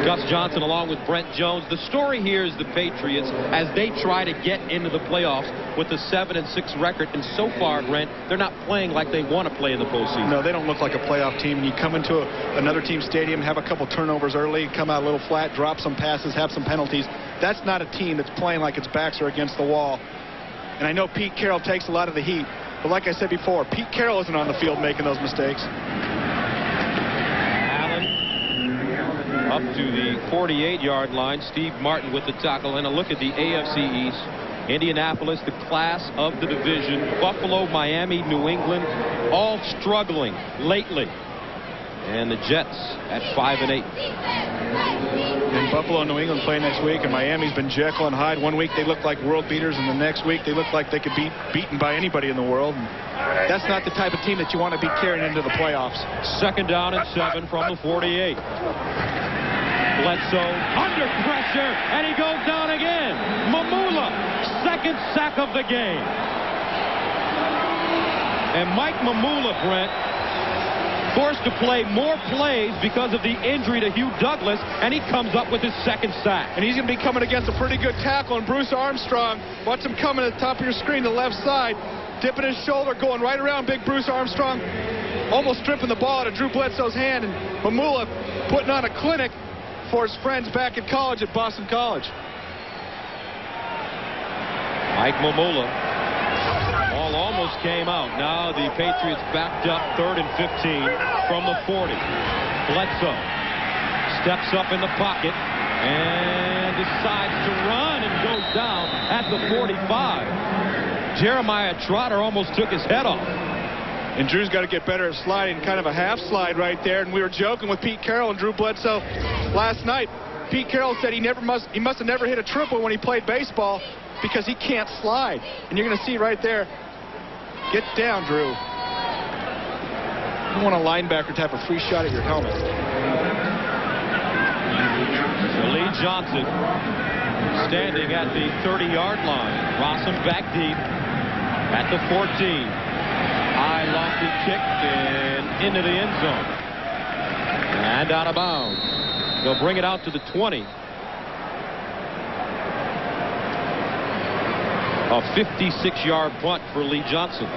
Gus Johnson along with Brent Jones. The story here is the Patriots as they try to get into the playoffs with a 7-6 record. And so far, Brent, they're not playing like they want to play in the postseason. No, they don't look like a playoff team. You come into another team's stadium, have a couple turnovers early, come out a little flat, drop some passes, have some penalties. That's not a team that's playing like its backs are against the wall. And I know Pete Carroll takes a lot of the heat. But like I said before, Pete Carroll isn't on the field making those mistakes. Up to the 48-yard line. Steve Martin with the tackle. And a look at the AFC East. Indianapolis, the class of the division. Buffalo, Miami, New England, all struggling lately. And the Jets at 5-8. And Buffalo and New England play next week, and Miami's been Jekyll and Hyde. One week they look like world beaters, and the next week they look like they could be beaten by anybody in the world. And that's not the type of team that you want to be carrying into the playoffs. 2nd down and 7 from the 48. Bledsoe under pressure, and he goes down again. Mamula, 2nd sack of the game. And Mike Mamula, Brent, forced to play more plays because of the injury to Hugh Douglas, and he comes up with his 2nd sack. And he's going to be coming against a pretty good tackle, and Bruce Armstrong, watch him coming at the top of your screen, the left side, dipping his shoulder, going right around big Bruce Armstrong, almost stripping the ball out of Drew Bledsoe's hand, and Mamula putting on a clinic for his friends back at college at Boston College. Mike Mamula. Ball almost came out. Now the Patriots backed up 3rd and 15 from the 40. Bledsoe steps up in the pocket and decides to run and goes down at the 45. Jeremiah Trotter almost took his head off. And Drew's got to get better at sliding, kind of a half slide right there. And we were joking with Pete Carroll and Drew Bledsoe last night. Pete Carroll said he must have never hit a triple when he played baseball because he can't slide. And you're going to see right there. Get down, Drew. You want a linebacker to have a free shot at your helmet. So Lee Johnson standing at the 30-yard line. Rossum back deep at the 14. High lofty kick and into the end zone. And out of bounds. They'll bring it out to the 20. A 56-yard punt for Lee Johnson.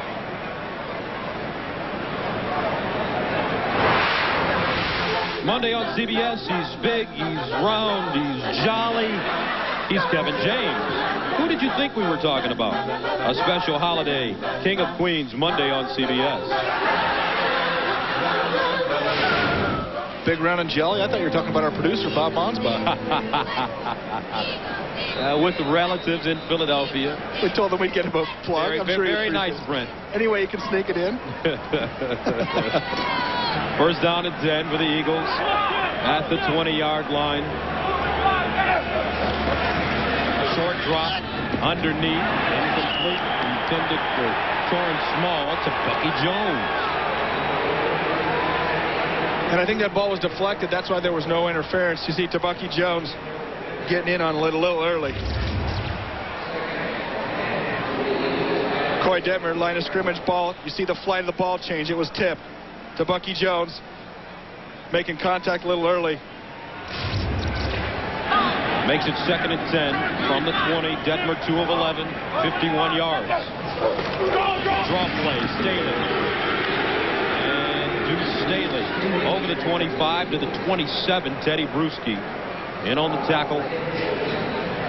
Monday on CBS, he's big, he's round, he's jolly. He's Kevin James. Who did you think we were talking about? A special holiday, King of Queens, Monday on CBS. Big, round, and jelly? I thought you were talking about our producer, Bob Monsbach. With relatives in Philadelphia. We told him we'd get him a plug. Very nice, Brent. Anyway, you can sneak it in. First down and 10 for the Eagles at the 20-yard line. A short drop underneath, incomplete, intended for Torrance Small to Bucky Jones. And I think that ball was deflected. That's why there was no interference. You see Bucky Jones getting in on a little early. Koy Detmer, line of scrimmage ball. You see the flight of the ball change. It was tipped to Bucky Jones, making contact a little early. Makes it 2nd and 10 from the 20. Detmer 2 of 11, 51 yards. Draw play, Staley. And Deuce Staley over the 25 to the 27. Teddy Bruschi in on the tackle.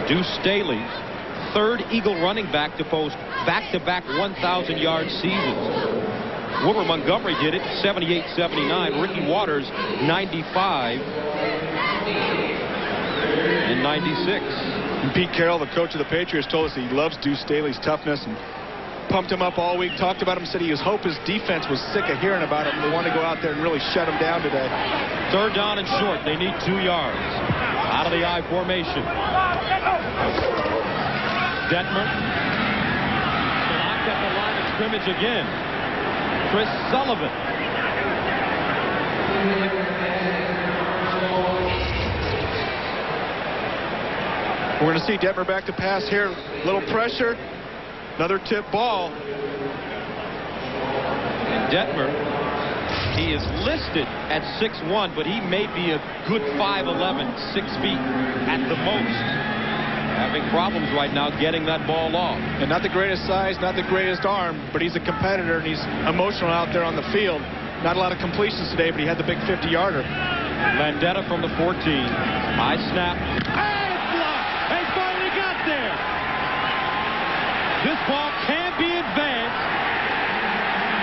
Deuce Staley, third Eagle running back to post back-to-back 1,000-yard seasons. Wilbur Montgomery did it, 78-79. Ricky Waters, 95 and 96. And Pete Carroll, the coach of the Patriots, told us he loves Deuce Staley's toughness and pumped him up all week, talked about him, said he hoped his defense was sick of hearing about him. They wanted to go out there and really shut him down today. Third down and short. They need 2 yards. Out of the I formation. Detmer locked up the line of scrimmage again. Chris Sullivan. We're going to see Detmer back to pass here. Little pressure. Another tip ball. And Detmer, he is listed at 6'1", but he may be a good 5'11", 6 feet at the most. Having problems right now getting that ball off. And not the greatest size, not the greatest arm, but he's a competitor and he's emotional out there on the field. Not a lot of completions today, but he had the big 50-yarder. Landetta from the 14. High snap. And it's blocked. They finally got there. This ball can be advanced.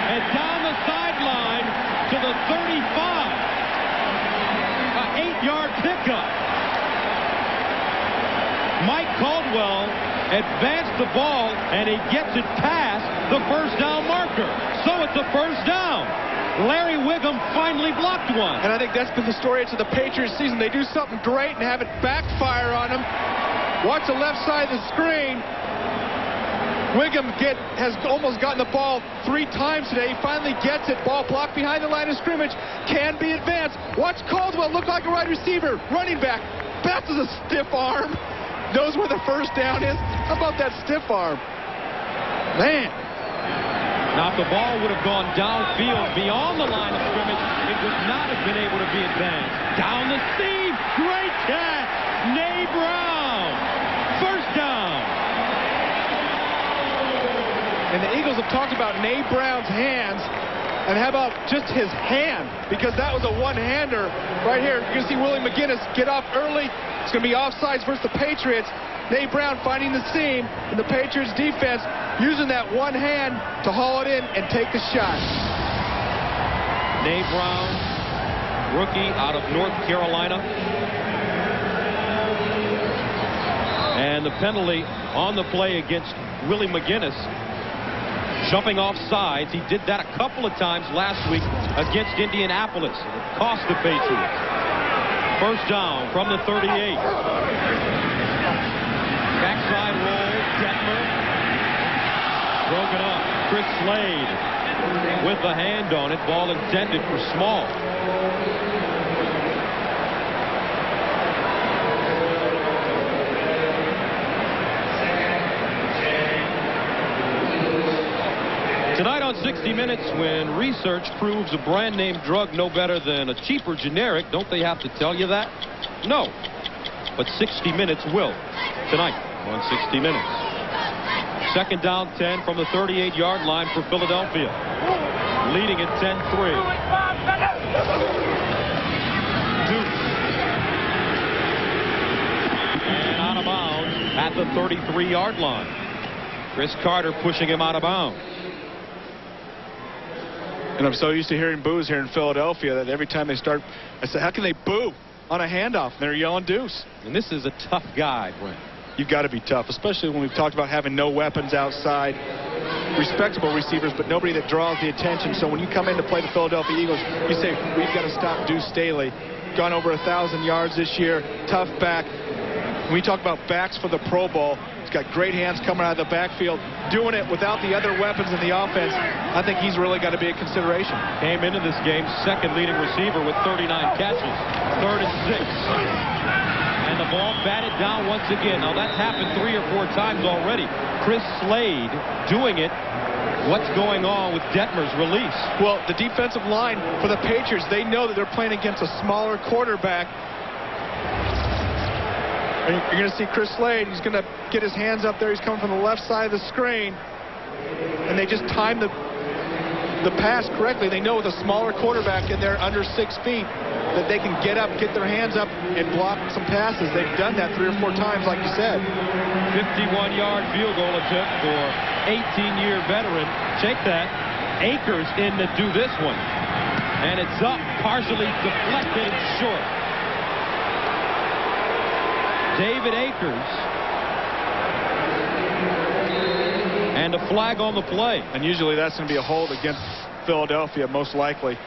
And down the sideline to the 35. An 8-yard pickup. Mike Caldwell advanced the ball, and he gets it past the first down marker. So it's a first down. Larry Wiggum finally blocked one. And I think that's been the story to the Patriots season. They do something great and have it backfire on them. Watch the left side of the screen. Wiggum has almost gotten the ball 3 times today. He finally gets it. Ball blocked behind the line of scrimmage. Can be advanced. Watch Caldwell look like a wide receiver. Running back. Passes a stiff arm. Knows where the first down is. How about that stiff arm? Man. Now, if the ball would have gone downfield beyond the line of scrimmage, it would not have been able to be advanced. Down the seam. Great catch. Nay Brown. First down. And the Eagles have talked about Nay Brown's hands. And how about just his hand? Because that was a one-hander right here. You're going to see Willie McGinnis get off early. It's going to be offsides versus the Patriots. Nay Brown finding the seam, and the Patriots defense using that one hand to haul it in and take the shot. Nay Brown, rookie out of North Carolina. And the penalty on the play against Willie McGinnis. Jumping off sides. He did that a couple of times last week against Indianapolis. It cost the Patriots. First down from the 38. Backside roll. Detmer. Broken up. Chris Slade with the hand on it. Ball intended for Small. Tonight on 60 Minutes, when research proves a brand name drug no better than a cheaper generic, don't they have to tell you that? No. But 60 Minutes will. Tonight on 60 Minutes. Second down 10 from the 38-yard line for Philadelphia. Leading at 10-3. Deuce. And out of bounds at the 33-yard line. Chris Carter pushing him out of bounds. And I'm so used to hearing boos here in Philadelphia that every time they start, I say, how can they boo on a handoff? And they're yelling deuce. And this is a tough guy, Brent. You've got to be tough, especially when we've talked about having no weapons outside. respectable receivers, but nobody that draws the attention. So when you come in to play the Philadelphia Eagles, you say, we've got to stop Deuce Staley. Gone over 1,000 yards this year, tough back. When we talk about backs for the Pro Bowl, he's got great hands coming out of the backfield, doing it without the other weapons in the offense. I think he's really got to be a consideration. Came into this game second leading receiver with 39 catches. 3rd and 6. And the ball batted down once again. Now that's happened 3 or 4 times already. Chris Slade doing it. What's going on with Detmer's release? Well, the defensive line for the Patriots, they know that they're playing against a smaller quarterback. And you're going to see Chris Slade. He's going to get his hands up there. He's coming from the left side of the screen. And they just time the pass correctly. They know with a smaller quarterback in there under 6 feet that they can get up, get their hands up, and block some passes. They've done that 3 or 4 times, like you said. 51-yard field goal attempt for 18-year veteran. Check that. Akers in to do this one. And it's up, partially deflected and short. David Akers. And a flag on the play. And usually that's going to be a hold against Philadelphia, most likely.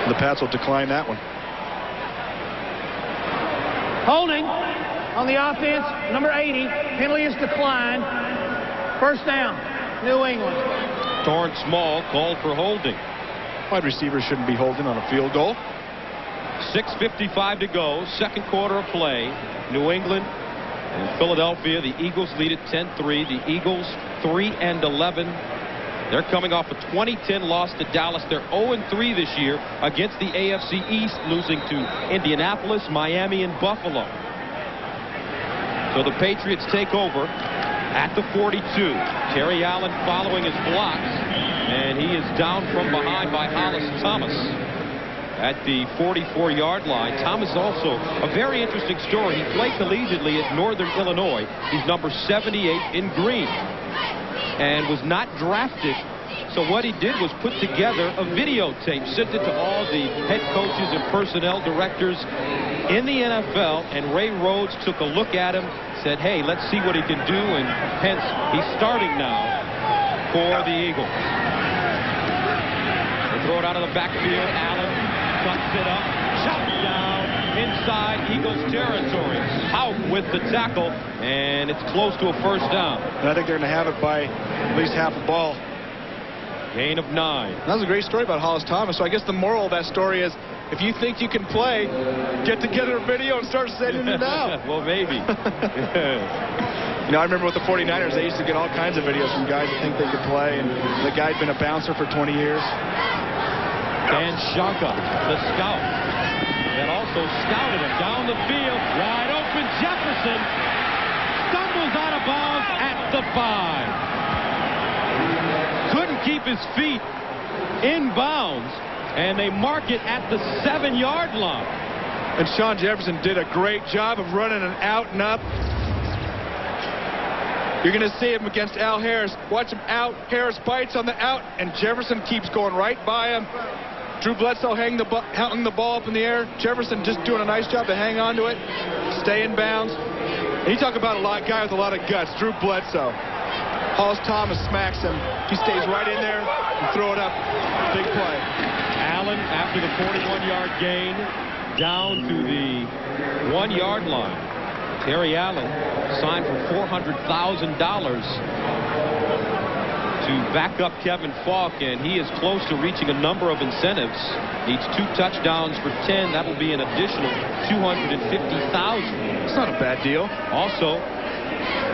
The Pats will decline that one. Holding on the offense, number 80. Penalty is declined. First down, New England. Torrance Small called for holding. Wide receivers shouldn't be holding on a field goal. 6:55 to go, second quarter of play. New England and Philadelphia. The Eagles lead at 10-3. The Eagles 3-11. They're coming off a 2010 loss to Dallas. They're 0-3 this year against the AFC East, losing to Indianapolis, Miami, and Buffalo. So the Patriots take over at the 42. Terry Allen following his blocks, and he is down from behind by Hollis Thomas at the 44-yard line. Thomas also a very interesting story. He played collegiately at Northern Illinois. He's number 78 in green and was not drafted. So what he did was put together a videotape, sent it to all the head coaches and personnel directors in the NFL, and Ray Rhodes took a look at him, said, hey, let's see what he can do, and hence he's starting now for the Eagles. They throw it out of the backfield. Allen cuts it up, chops down inside Eagles territory. Out with the tackle, and it's close to a first down. And I think they're going to have it by at least half a ball. Gain of 9. That was a great story about Hollis Thomas. So I guess the moral of that story is, if you think you can play, get together a video and start sending it out. Well, maybe. You know, I remember with the 49ers, they used to get all kinds of videos from guys that think they could play, and the guy'd been a bouncer for 20 years. Dan Shanka, the scout, that also scouted him down the field. Wide open, Jefferson stumbles out of bounds at the 5. Couldn't keep his feet in bounds, and they mark it at the 7-yard line. And Sean Jefferson did a great job of running an out and up. You're going to see him against Al Harris. Watch him out. Harris bites on the out, and Jefferson keeps going right by him. Drew Bledsoe hung the ball up in the air. Jefferson just doing a nice job to hang on to it, stay in bounds. And you talk about a guy with a lot of guts, Drew Bledsoe. Hollis Thomas smacks him. He stays right in there and throw it up. Big play. Allen, after the 41-yard gain, down to the 1-yard line. Terry Allen signed for $400,000 to back up Kevin Falk, and he is close to reaching a number of incentives. Needs 2 touchdowns for 10. That'll be an additional $250,000. It's not a bad deal. Also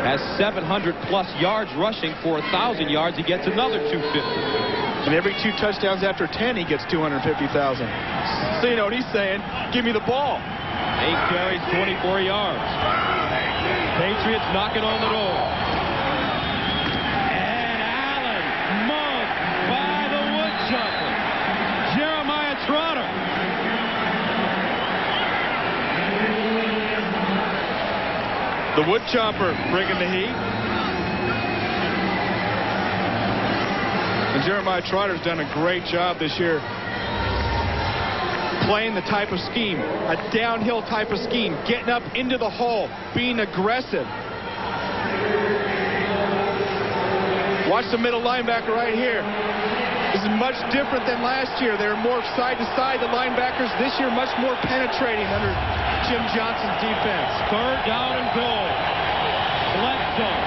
has 700-plus yards rushing. For 1,000 yards, he gets another $250,000. And every 2 touchdowns after 10, he gets $250,000. So you know what he's saying? Give me the ball. 8 carries, 24 yards. Patriots knocking on the door. And Allen mugged by the woodchopper, Jeremiah Trotter. The woodchopper bringing the heat. And Jeremiah Trotter's done a great job this year. playing the type of scheme, a downhill type of scheme, getting up into the hole, being aggressive. Watch the middle linebacker right here. This is much different than last year. They were more side to side, the linebackers. This year, much more penetrating under Jim Johnson's defense. 3rd down and goal. Bledsoe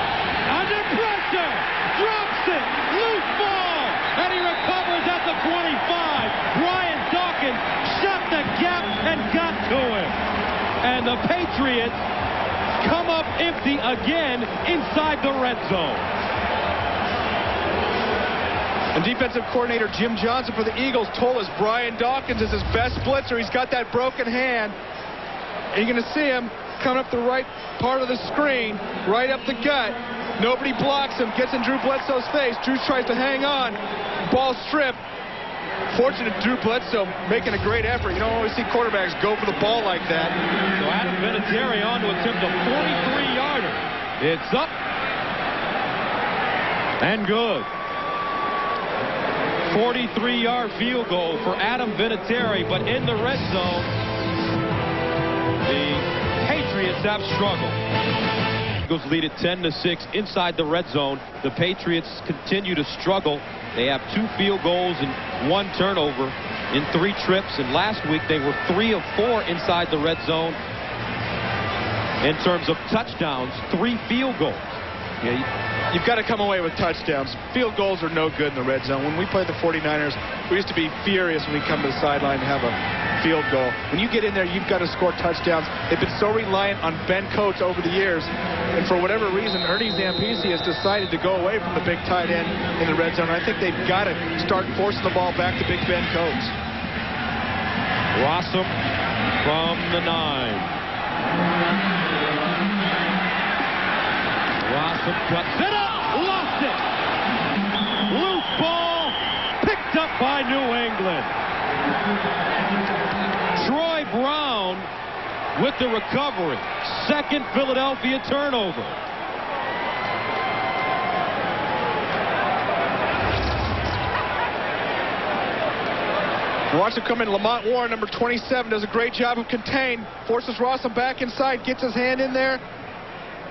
under pressure, drops it, loose ball, and he recovers at the 25. Brian Dawkins shut the gap and got to him. And the Patriots come up empty again inside the red zone. And defensive coordinator Jim Johnson for the Eagles told us Brian Dawkins is his best blitzer. He's got that broken hand. And you're going to see him coming up the right part of the screen, right up the gut. Nobody blocks him, gets in Drew Bledsoe's face. Drew tries to hang on. Ball stripped. Fortunate Drew Bledsoe making a great effort. You don't always see quarterbacks go for the ball like that. So Adam Vinatieri on to attempt a 43-yarder. It's up and good. 43-yard field goal for Adam Vinatieri, but in the red zone, the Patriots have struggled. Eagles lead it 10-6 inside the red zone. The Patriots continue to struggle. They have 2 field goals and 1 turnover in 3 trips, and last week they were 3 of 4 inside the red zone. In terms of touchdowns, 3 field goals. Yeah, you've got to come away with touchdowns. Field goals are no good in the red zone. When we played the 49ers, we used to be furious when we come to the sideline to have a field goal. When you get in there, you've got to score touchdowns. They've been so reliant on Ben Coates over the years, and for whatever reason, Ernie Zampese has decided to go away from the big tight end in the red zone. I think they've got to start forcing the ball back to Big Ben Coates. Rossum from the 9. Rossum cuts it up, lost it. Loose ball, picked up by New England. Troy Brown with the recovery. 2nd Philadelphia turnover. Watch him come in. Lamont Warren, number 27, does a great job of contain. Forces Rossum back inside, gets his hand in there.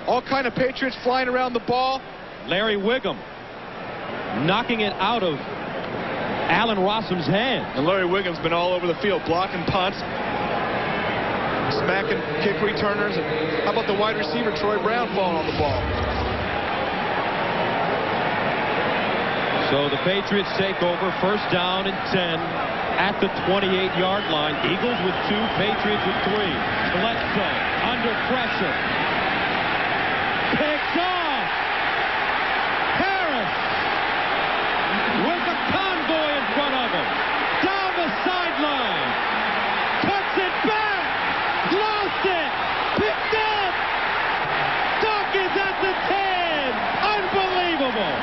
All kind of Patriots flying around the ball. Larry Wiggum knocking it out of Allen Rossum's hand. And Larry Wiggum's been all over the field, blocking punts, smacking kick returners. And how about the wide receiver, Troy Brown, falling on the ball? So the Patriots take over, 1st down and 10 at the 28-yard line. Eagles with 2, Patriots with 3. Bledsoe under pressure. Picked off. Harris with a convoy in front of him. Down the sideline. Cuts it back. Lost it. Picked up. Dawkins at the 10. Unbelievable.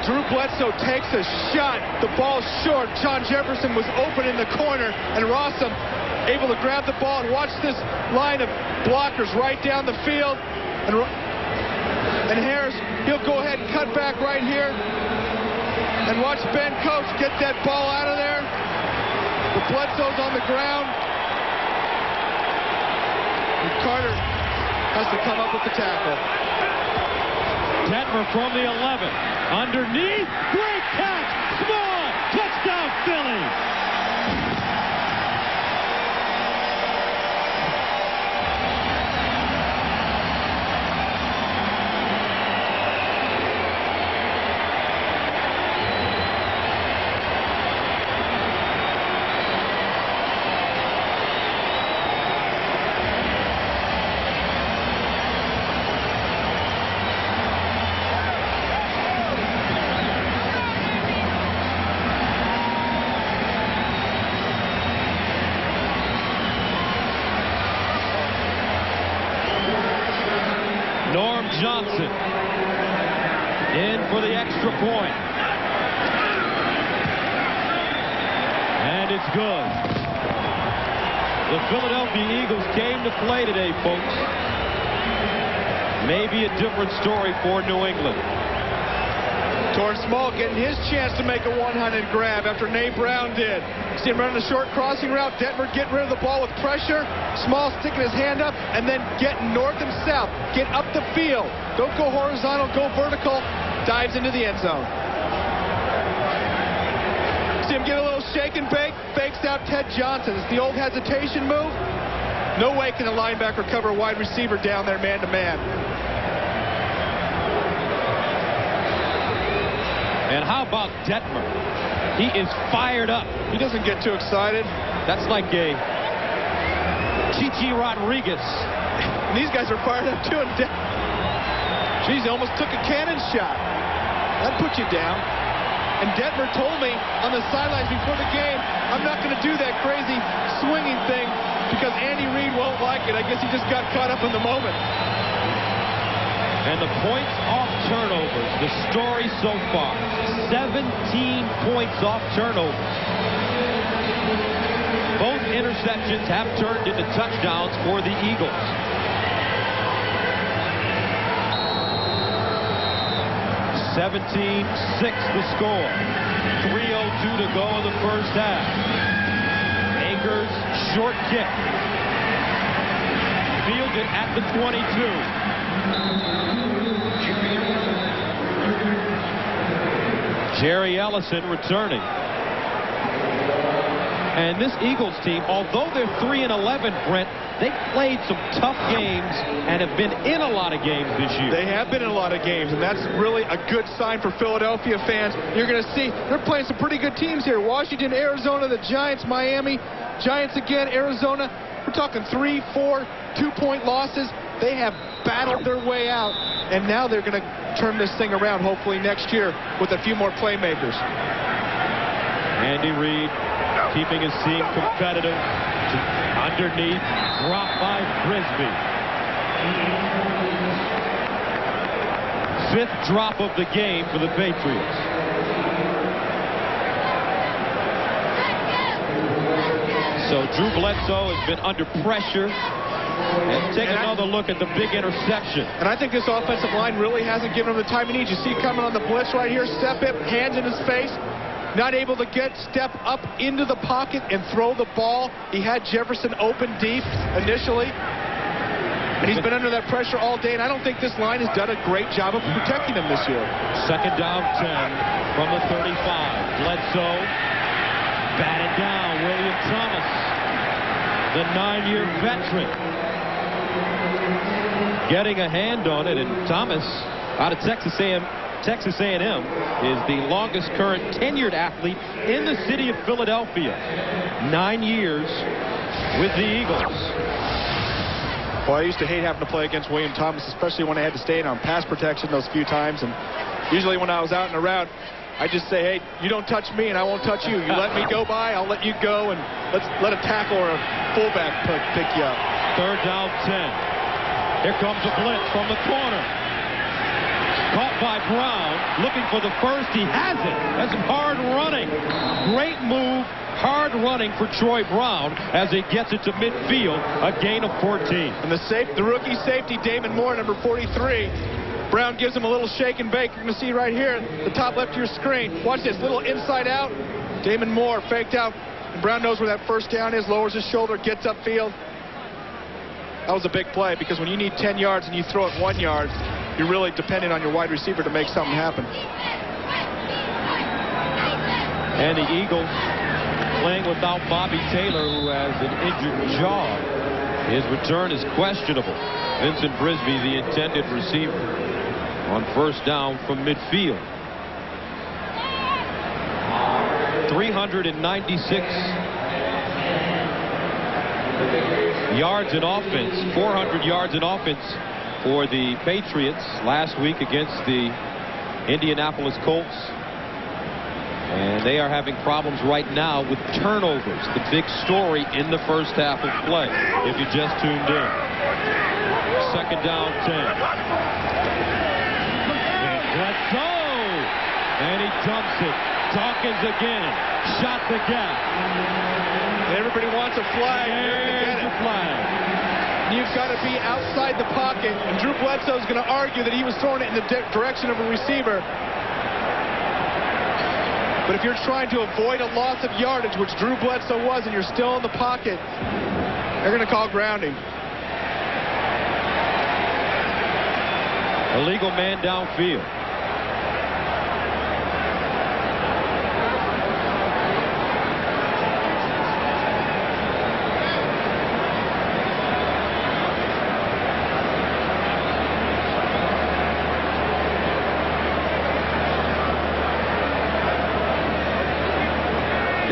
Drew Bledsoe takes a shot. The ball's short. John Jefferson was open in the corner, and Rossum able to grab the ball. And watch this line of blockers right down the field. And Harris, he'll go ahead and cut back right here. And watch Ben Coates get that ball out of there. The Bledsoe's on the ground. And Carter has to come up with the tackle. Detmer from the 11. Underneath. Great catch. Small. Touchdown, Philly. Johnson in for the extra point. And it's good. The Philadelphia Eagles came to play today, folks. Maybe a different story for New England. Torrance Small getting his chance to make a one-handed grab after Nate Brown did. See him running a short crossing route. Detmer getting rid of the ball with pressure. Small sticking his hand up and then getting north and south. Get up the field. Don't go horizontal, go vertical. Dives into the end zone. See him get a little shake and bake. Fakes out Ted Johnson. It's the old hesitation move. No way can a linebacker cover a wide receiver down there man-to-man. And how about Detmer? He is fired up. He doesn't get too excited. That's like a Chichi Rodriguez. And these guys are fired up too. Jeez, he almost took a cannon shot. That puts you down. And Detmer told me on the sidelines before the game, I'm not going to do that crazy swinging thing because Andy Reid won't like it. I guess he just got caught up in the moment. And the points off turnovers, the story so far, 17 points off turnovers. Both interceptions have turned into touchdowns for the Eagles. (17-6) the score. 3:02 to go in the first half. Akers, short kick. Fielded at the 22. Jerry Ellison returning. And this Eagles team, although they're 3-11, Brent, they've played some tough games and have been in a lot of games this year. They have been in a lot of games, and that's really a good sign for Philadelphia fans. You're going to see they're playing some pretty good teams here. Washington, Arizona, the Giants, Miami, Giants again, Arizona. We're talking 3, 4, 2-point losses. They have battled their way out, and now they're going to turn this thing around hopefully next year with a few more playmakers. Andy Reid keeping his team competitive. Underneath, dropped by Brisby. 5th drop of the game for the Patriots. So Drew Bledsoe has been under pressure. And take another look at the big interception. And I think this offensive line really hasn't given him the time he needs. You see coming on the blitz right here, step up, hands in his face. Not able to step up into the pocket and throw the ball. He had Jefferson open deep initially. And he's been under that pressure all day, and I don't think this line has done a great job of protecting him this year. 2nd down 10 from the 35. Bledsoe batted down. William Thomas, the 9-year veteran, getting a hand on it, and Thomas out of Texas A&M is the longest current tenured athlete in the city of Philadelphia. 9 years with the Eagles. Well, I used to hate having to play against William Thomas, especially when I had to stay in on pass protection those few times. And usually when I was out and around, I just say, hey, you don't touch me and I won't touch you. You let me go by, I'll let you go, and let's let a tackle or a fullback pick you up. 3rd down 10. Here comes a blitz from the corner. Caught by Brown, looking for the first. He has it. That's hard running. Great move, hard running for Troy Brown as he gets it to midfield, a gain of 14. And the rookie safety, Damon Moore, number 43. Brown gives him a little shake and bake. You're going to see right here, the top left of your screen. Watch this, little inside out. Damon Moore faked out. And Brown knows where that first down is, lowers his shoulder, gets upfield. That was a big play because when you need 10 yards and you throw it 1 yard, you're really dependent on your wide receiver to make something happen. And the Eagles playing without Bobby Taylor, who has an injured jaw. His return is questionable. Vincent Brisby, the intended receiver, on 1st down from midfield. 396 yards in offense, 400 yards in offense for the Patriots last week against the Indianapolis Colts. And they are having problems right now with turnovers, the big story in the first half of play, if you just tuned in. 2nd down 10. And he dumps it. Dawkins again. Shot the gap. Everybody wants a flag. There's a flag. You've got to be outside the pocket. And Drew Bledsoe's going to argue that he was throwing it in the direction of a receiver. But if you're trying to avoid a loss of yardage, which Drew Bledsoe was, and you're still in the pocket, they're going to call grounding. Illegal man downfield.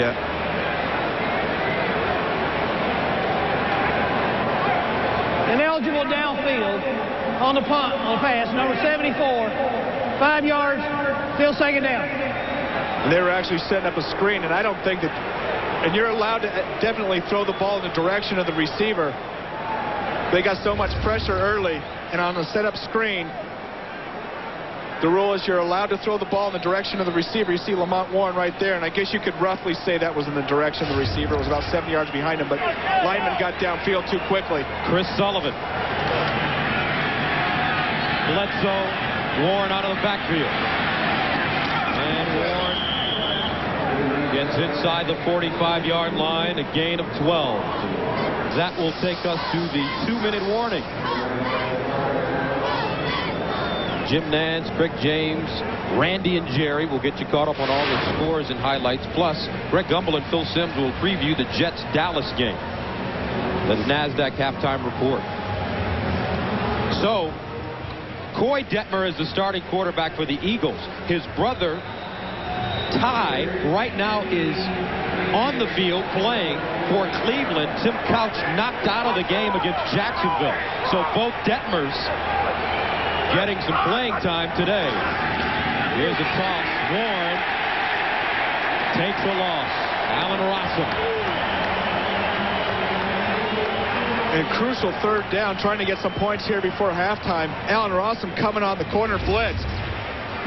Yeah. Ineligible downfield on the punt, on the pass, number 74. 5 yards, still second down. And they were actually setting up a screen, and I don't think that, and you're allowed to definitely throw the ball in the direction of the receiver. They got so much pressure early, and on the setup screen, the rule is you're allowed to throw the ball in the direction of the receiver. You see Lamont Warren right there, and I guess you could roughly say that was in the direction of the receiver. It was about 7 yards behind him, but lineman got downfield too quickly. Chris Sullivan. Bledsoe, Warren out of the backfield. And Warren gets inside the 45-yard line, a gain of 12. That will take us to the 2-minute warning. Jim Nance, Craig James, Randy and Jerry will get you caught up on all the scores and highlights. Plus, Greg Gumbel and Phil Simms will preview the Jets-Dallas game. The NASDAQ halftime report. So, Koy Detmer is the starting quarterback for the Eagles. His brother, Ty, right now is on the field playing for Cleveland. Tim Couch knocked out of the game against Jacksonville. So both Detmers getting some playing time today. Here's a toss. Warren takes a loss. Allen Rossum. And crucial third down, trying to get some points here before halftime. Allen Rossum coming on the corner blitz.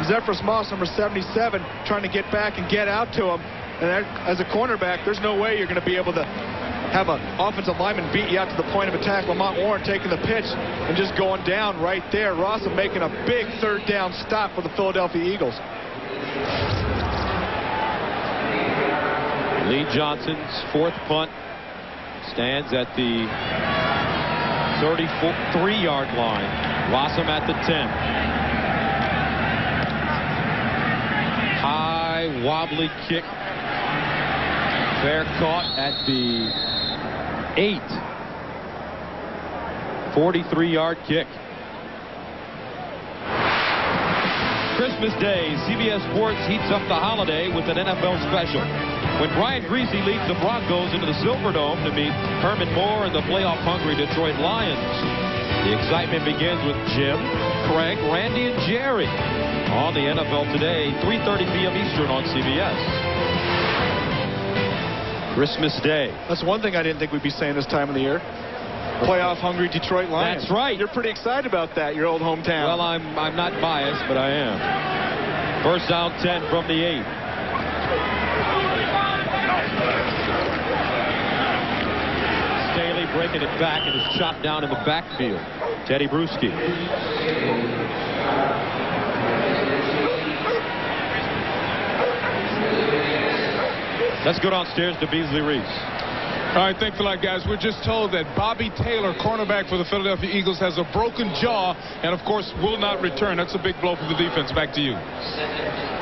Zephyrus Moss, number 77, trying to get back and get out to him. And as a cornerback, there's no way you're going to be able to have an offensive lineman beat you out to the point of attack. Lamont Warren taking the pitch and just going down right there. Rossum making a big third down stop for the Philadelphia Eagles. Lee Johnson's fourth punt stands at the 33-yard line. Rossum at the 10. High, wobbly kick. Fair caught at the 8. 43-yard kick. Christmas Day, CBS Sports heats up the holiday with an NFL special. When Brian Griese leads the Broncos into the Silverdome to meet Herman Moore and the playoff-hungry Detroit Lions. The excitement begins with Jim, Craig, Randy, and Jerry on the NFL Today, 3:30 p.m. Eastern on CBS. Christmas Day. That's one thing I didn't think we'd be saying this time of the year. Playoff-hungry Detroit Lions. That's right. You're pretty excited about that, your old hometown. Well, I'm not biased, but I am. First down 10 from the 8. Staley breaking it back and is chopped down in the backfield. Teddy Bruschi. Let's go downstairs to Beasley Reese. All right, thanks a lot, guys. We're just told that Bobby Taylor, cornerback for the Philadelphia Eagles, has a broken jaw and, of course, will not return. That's a big blow for the defense. Back to you.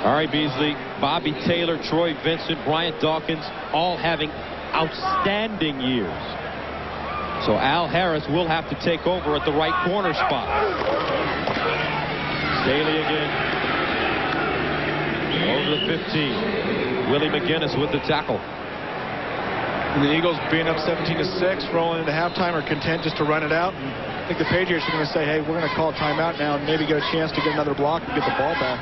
All right, Beasley. Bobby Taylor, Troy Vincent, Bryant Dawkins, all having outstanding years. So Al Harris will have to take over at the right corner spot. Staley again. Over the 15. Willie McGinnis with the tackle. And the Eagles being up 17-6, rolling into halftime, are content just to run it out. And I think the Patriots are going to say, hey, we're going to call a timeout now and maybe get a chance to get another block and get the ball back.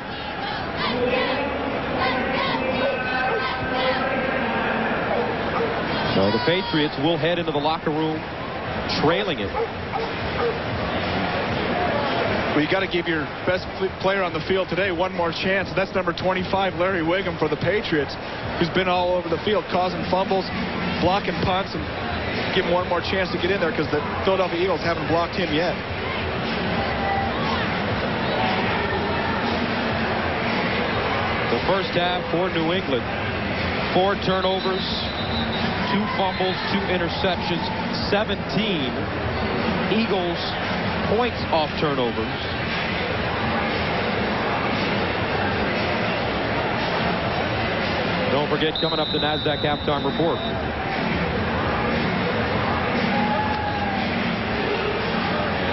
So the Patriots will head into the locker room trailing it. Well, you got to give your best player on the field today one more chance. And that's number 25, Larry Wiggum for the Patriots, who's been all over the field causing fumbles, blocking punts, and give him one more chance to get in there because the Philadelphia Eagles haven't blocked him yet. The first half for New England, 4 turnovers, 2 fumbles, 2 interceptions, 17 Eagles points off turnovers. Don't forget, coming up, the NASDAQ halftime report.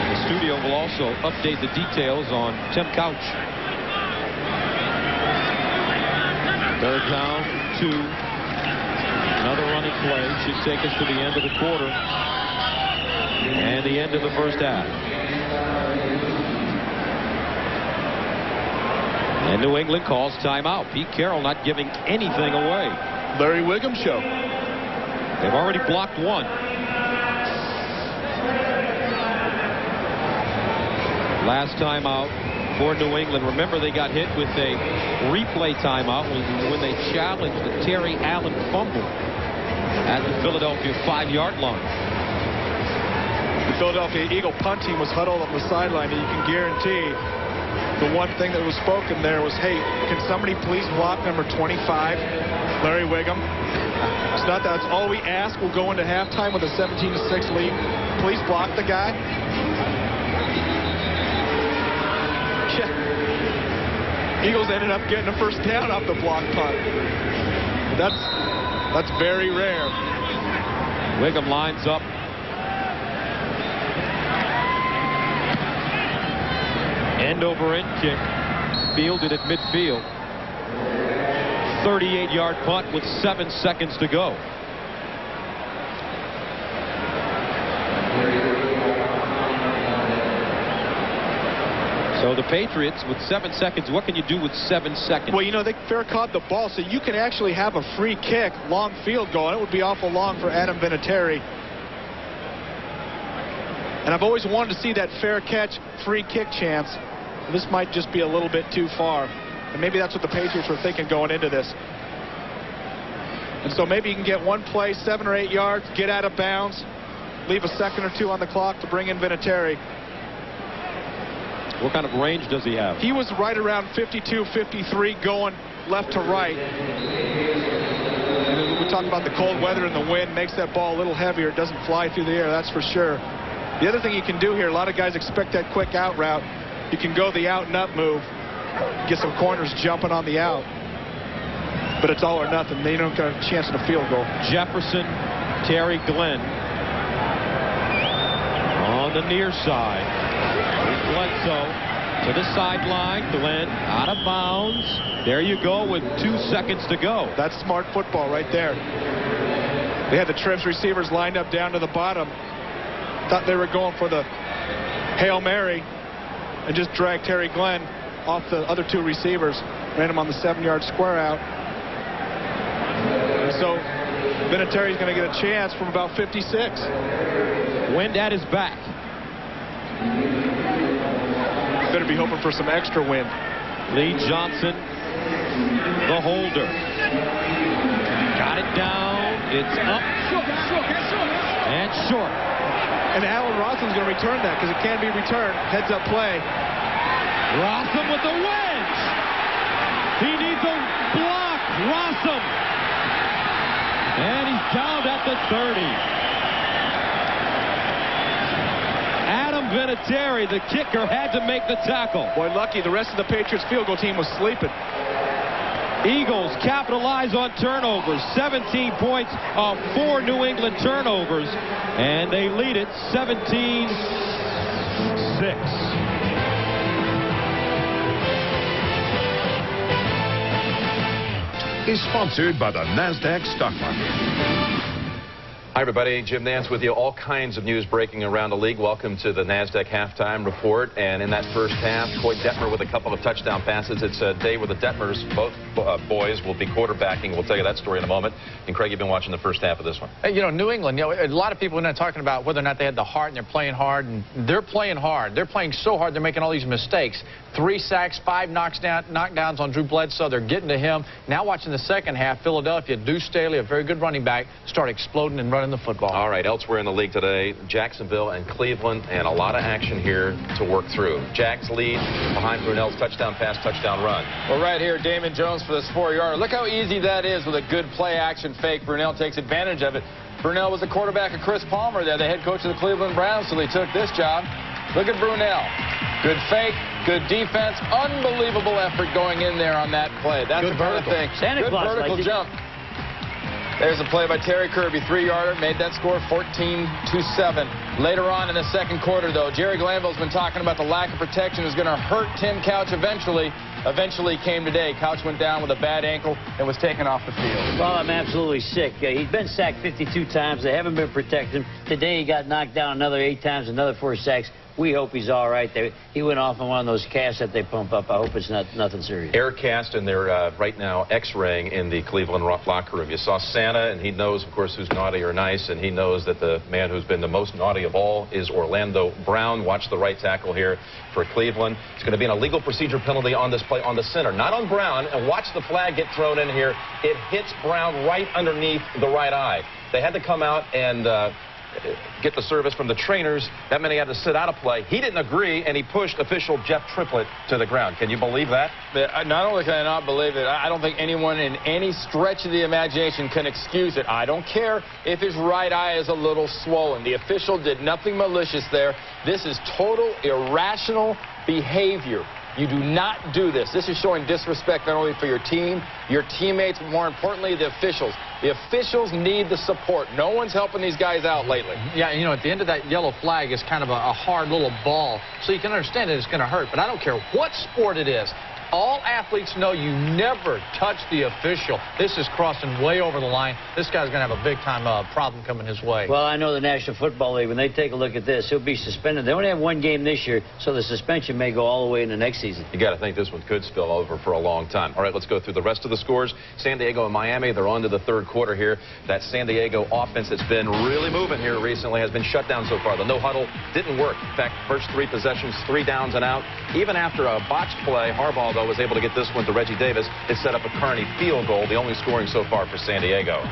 The studio will also update the details on Tim Couch. 3rd down, 2. Another running play should take us to the end of the quarter and the end of the first half. And New England calls timeout. Pete Carroll not giving anything away. Larry Wiggum show. They've already blocked 1. Last timeout for New England. Remember, they got hit with a replay timeout when they challenged the Terry Allen fumble at the Philadelphia 5-yard line. The Philadelphia Eagle punt team was huddled on the sideline, and you can guarantee the one thing that was spoken there was, hey, can somebody please block number 25, Larry Wiggum? It's not that. It's all we ask. We'll go into halftime with a 17-6 lead. Please block the guy. Yeah. Eagles ended up getting a first down off the block punt. That's very rare. Wiggum lines up. End over end kick, fielded at midfield. 38-yard punt with 7 seconds to go. So the Patriots with 7 seconds. What can you do with 7 seconds? Well, you know, they fair caught the ball, so you can actually have a free kick, long field goal. It would be awful long for Adam Vinatieri. And I've always wanted to see that fair catch, free kick chance. This might just be a little bit too far. And maybe that's what the Patriots were thinking going into this. And so maybe you can get one play, 7 or 8 yards, get out of bounds, leave a second or 2 on the clock to bring in Vinatieri. What kind of range does he have? He was right around 52, 53 going left to right. And we talk about the cold weather and the wind makes that ball a little heavier. It doesn't fly through the air, that's for sure. The other thing you can do here, a lot of guys expect that quick out route. You can go the out and up move, get some corners jumping on the out. But it's all or nothing. They don't get a chance at a field goal. Jefferson, Terry Glenn on the near side. Bledsoe to the sideline. Glenn out of bounds. There you go with 2 seconds to go. That's smart football right there. They had the Trevs receivers lined up down to the bottom. Thought they were going for the Hail Mary and just dragged Terry Glenn off the other 2 receivers. Ran him on the 7-yard square out. And so Vinatieri's going to get a chance from about 56. Wind at his back. Better be hoping for some extra wind. Lee Johnson, the holder. Got it down. It's up. And short. And Allen Rossum's going to return that because it can be returned. Heads up play. Rossum with the wedge. He needs a block. Rossum. And he's down at the 30. Adam Vinatieri, the kicker, had to make the tackle. Boy, lucky the rest of the Patriots field goal team was sleeping. Eagles capitalize on turnovers. 17 points off 4 New England turnovers. And they lead it 17-6. Is sponsored by the NASDAQ stock market. Hi, everybody. Jim Nance with you. All kinds of news breaking around the league. Welcome to the NASDAQ halftime report. And in that first half, Koy Detmer with a couple of touchdown passes. It's a day where the Detmers, both boys, will be quarterbacking. We'll tell you that story in a moment. And Craig, you've been watching the first half of this one. Hey, you know, New England, a lot of people are not talking about whether or not they had the heart and they're playing hard. And they're playing hard. They're playing so hard they're making all these mistakes. 3 sacks, 5 knockdowns on Drew Bledsoe. They're getting to him. Now watching the second half, Philadelphia, Deuce Staley, a very good running back, start exploding and running the football. All right, elsewhere in the league today, Jacksonville and Cleveland, and a lot of action here to work through. Jack's lead behind Brunell's touchdown pass, touchdown run. Well, right here, Damon Jones for this 4-yarder. Look how easy that is with a good play-action fake. Brunell takes advantage of it. Brunell was the quarterback of Chris Palmer there, the head coach of the Cleveland Browns, so they took this job. Look at Brunell. Good fake, good defense, unbelievable effort going in there on that play. That's the kind of thing. Good vertical jump. There's a play by Terry Kirby, 3-yarder, made that score 14-7. Later on in the second quarter, though, Jerry Glanville's been talking about the lack of protection is going to hurt Tim Couch eventually. Eventually came today. Couch went down with a bad ankle and was taken off the field. Well, I'm absolutely sick. He's been sacked 52 times. They haven't been protecting him. Today he got knocked down another 8 times, another 4 sacks. We hope he's all right. He went off on one of those casts that they pump up. I hope it's nothing serious. Air cast, and they're right now X-raying in the Cleveland locker room. You saw Santa, and he knows, of course, who's naughty or nice, and he knows that the man who's been the most naughty of all is Orlando Brown. Watch the right tackle here for Cleveland. It's going to be an illegal procedure penalty on this play on the center, not on Brown. And watch the flag get thrown in here. It hits Brown right underneath the right eye. They had to come out and get the service from the trainers. That meant he had to sit out of play. He didn't agree, and he pushed official Jeff Triplett to the ground. Can you believe that? Not only can I not believe it, I don't think anyone in any stretch of the imagination can excuse it. I don't care if his right eye is a little swollen. The official did nothing malicious there. This is total irrational behavior. You do not do this. This is showing disrespect not only for your team, your teammates, but more importantly, the officials. The officials need the support. No one's helping these guys out lately. Yeah, you know, at the end of that yellow flag is kind of a hard little ball, so you can understand it's going to hurt. But I don't care what sport it is. All athletes know you never touch the official. This is crossing way over the line. This guy's going to have a big-time problem coming his way. Well, I know the National Football League, when they take a look at this, he'll be suspended. They only have 1 game this year, so the suspension may go all the way into next season. You got to think this one could spill over for a long time. All right, let's go through the rest of the scores. San Diego and Miami, they're on to the third quarter here. That San Diego offense that's been really moving here recently has been shut down so far. The no huddle didn't work. In fact, first 3 possessions, 3 downs and out. Even after a botched play, Harbaugh, though, was able to get this one to Reggie Davis. It set up a Kearney field goal, the only scoring so far for San Diego.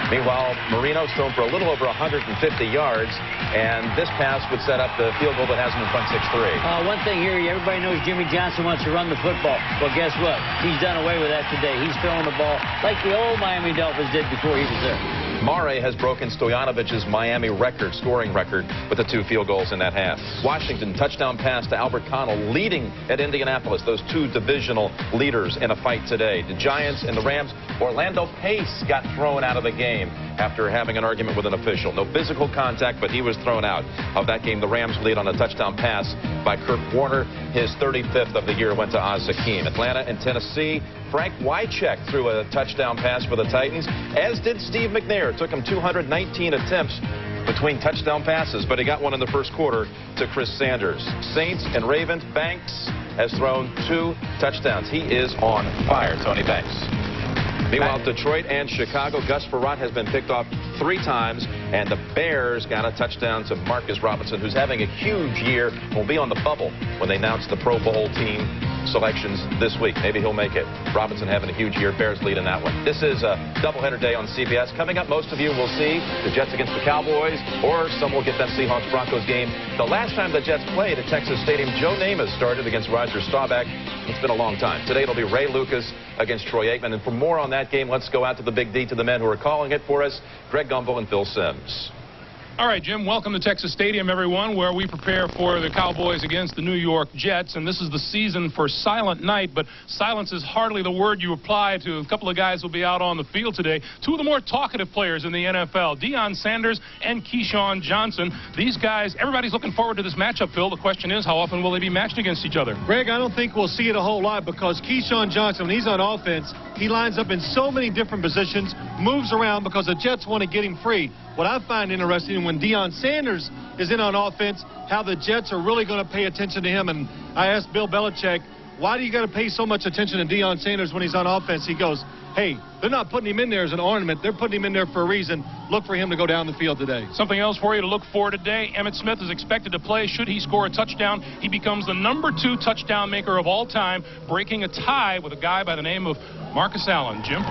Meanwhile, Marino's thrown for a little over 150 yards, and this pass would set up the field goal that has him in front 6-3. One thing here, everybody knows Jimmy Johnson wants to run the football. Well, guess what? He's done away with that today. He's throwing the ball like the old Miami Dolphins did before he was there. Mare has broken Stoyanovic's Miami scoring record with the 2 field goals in that half. Washington, touchdown pass to Albert Connell, leading at Indianapolis. Those 2 divisional leaders in a fight today. The Giants and the Rams. Orlando Pace got thrown out of the game after having an argument with an official. No physical contact, but he was thrown out of that game. The Rams lead on a touchdown pass by Kurt Warner. His 35th of the year went to Oz Hakeem. Atlanta and Tennessee. Frank Wycheck threw a touchdown pass for the Titans, as did Steve McNair. It took him 219 attempts between touchdown passes, but he got one in the first quarter to Chris Sanders. Saints and Ravens. Banks has thrown 2 touchdowns. He is on fire, Tony Banks. Meanwhile, Detroit and Chicago, Gus Frerotte has been picked off 3 times, and the Bears got a touchdown to Marcus Robinson, who's having a huge year. Will be on the bubble when they announce the Pro Bowl team selections this week. Maybe he'll make it. Robinson having a huge year. Bears lead in that one. This is a doubleheader day on CBS. Coming up, most of you will see the Jets against the Cowboys, or some will get that Seahawks-Broncos game. The last time the Jets played at Texas Stadium, Joe Namath started against Roger Staubach. It's been a long time. Today it'll be Ray Lucas against Troy Aikman. And for more on that game, let's go out to the Big D, to the men who are calling it for us, Greg Gumbel and Phil Simms. All right, Jim, welcome to Texas Stadium, everyone, where we prepare for the Cowboys against the New York Jets. And this is the season for Silent Night, but silence is hardly the word you apply to. A couple of guys will be out on the field today. 2 of the more talkative players in the NFL, Deion Sanders and Keyshawn Johnson. These guys, everybody's looking forward to this matchup, Phil. The question is, how often will they be matched against each other? Greg, I don't think we'll see it a whole lot, because Keyshawn Johnson, when he's on offense, He lines up in so many different positions, moves around because the Jets want to get him free. What I find interesting when Deion Sanders is in on offense, how the Jets are really going to pay attention to him. And I asked Bill Belichick, why do you got to pay so much attention to Deion Sanders when he's on offense? He goes, hey, they're not putting him in there as an ornament. They're putting him in there for a reason. Look for him to go down the field today. Something else for you to look for today. Emmitt Smith is expected to play. Should he score a touchdown, he becomes the #2 touchdown maker of all time, breaking a tie with a guy by the name of Marcus Allen. Jim?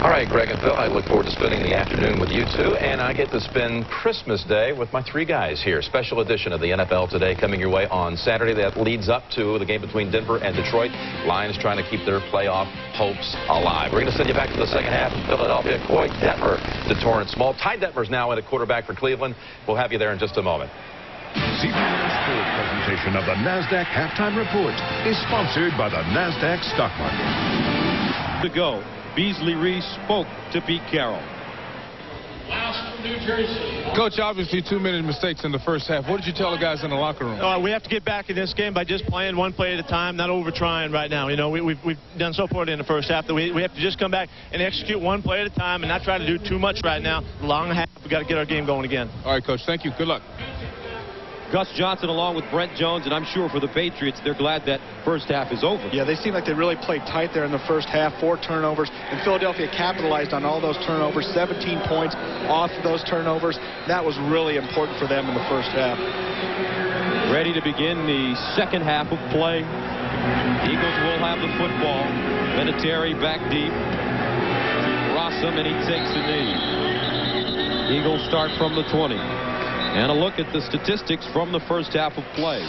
All right, Greg and Phil, I look forward to spending the afternoon with you two, and I get to spend Christmas Day with my three guys here. Special edition of the NFL Today coming your way on Saturday. That leads up to the game between Denver and Detroit. Lions trying to keep their playoff hopes alive. We're going to send you back to the second half in Philadelphia. Koy Detmer to Torrance Small. Ty Detmer's now in at quarterback for Cleveland. We'll have you there in just a moment. CBS Sports presentation of the NASDAQ Halftime Report is sponsored by the NASDAQ Stock Market. To go. Beasley Reese spoke to Pete Carroll. Coach, obviously 2 minute mistakes in the first half. What did you tell the guys in the locker room? We have to get back in this game by just playing one play at a time, not over trying right now. You know, we've done so poorly in the first half that we have to just come back and execute one play at a time and not try to do too much right now. Long half, we got to get our game going again. All right, Coach. Thank you. Good luck. Gus Johnson along with Brent Jones, and I'm sure for the Patriots, they're glad that first half is over. Yeah, they seem like they really played tight there in the first half. 4 turnovers, and Philadelphia capitalized on all those turnovers. 17 points off of those turnovers. That was really important for them in the first half. Ready to begin the second half of play. Eagles will have the football. Vinatieri back deep. Rossum, and he takes the knee. Eagles start from the 20. And a look at the statistics from the first half of play.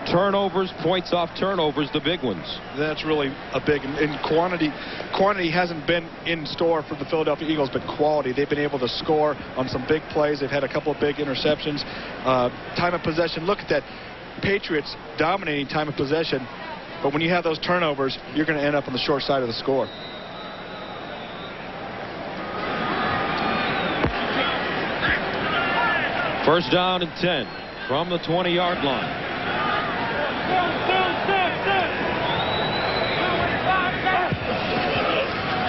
Turnovers, points off turnovers, the big ones. That's really a big, in quantity. Quantity hasn't been in store for the Philadelphia Eagles, but quality. They've been able to score on some big plays. They've had a couple of big interceptions. Time of possession, look at that. Patriots dominating time of possession, but when you have those turnovers, you're going to end up on the short side of the score. First down and 10 from the 20-yard line.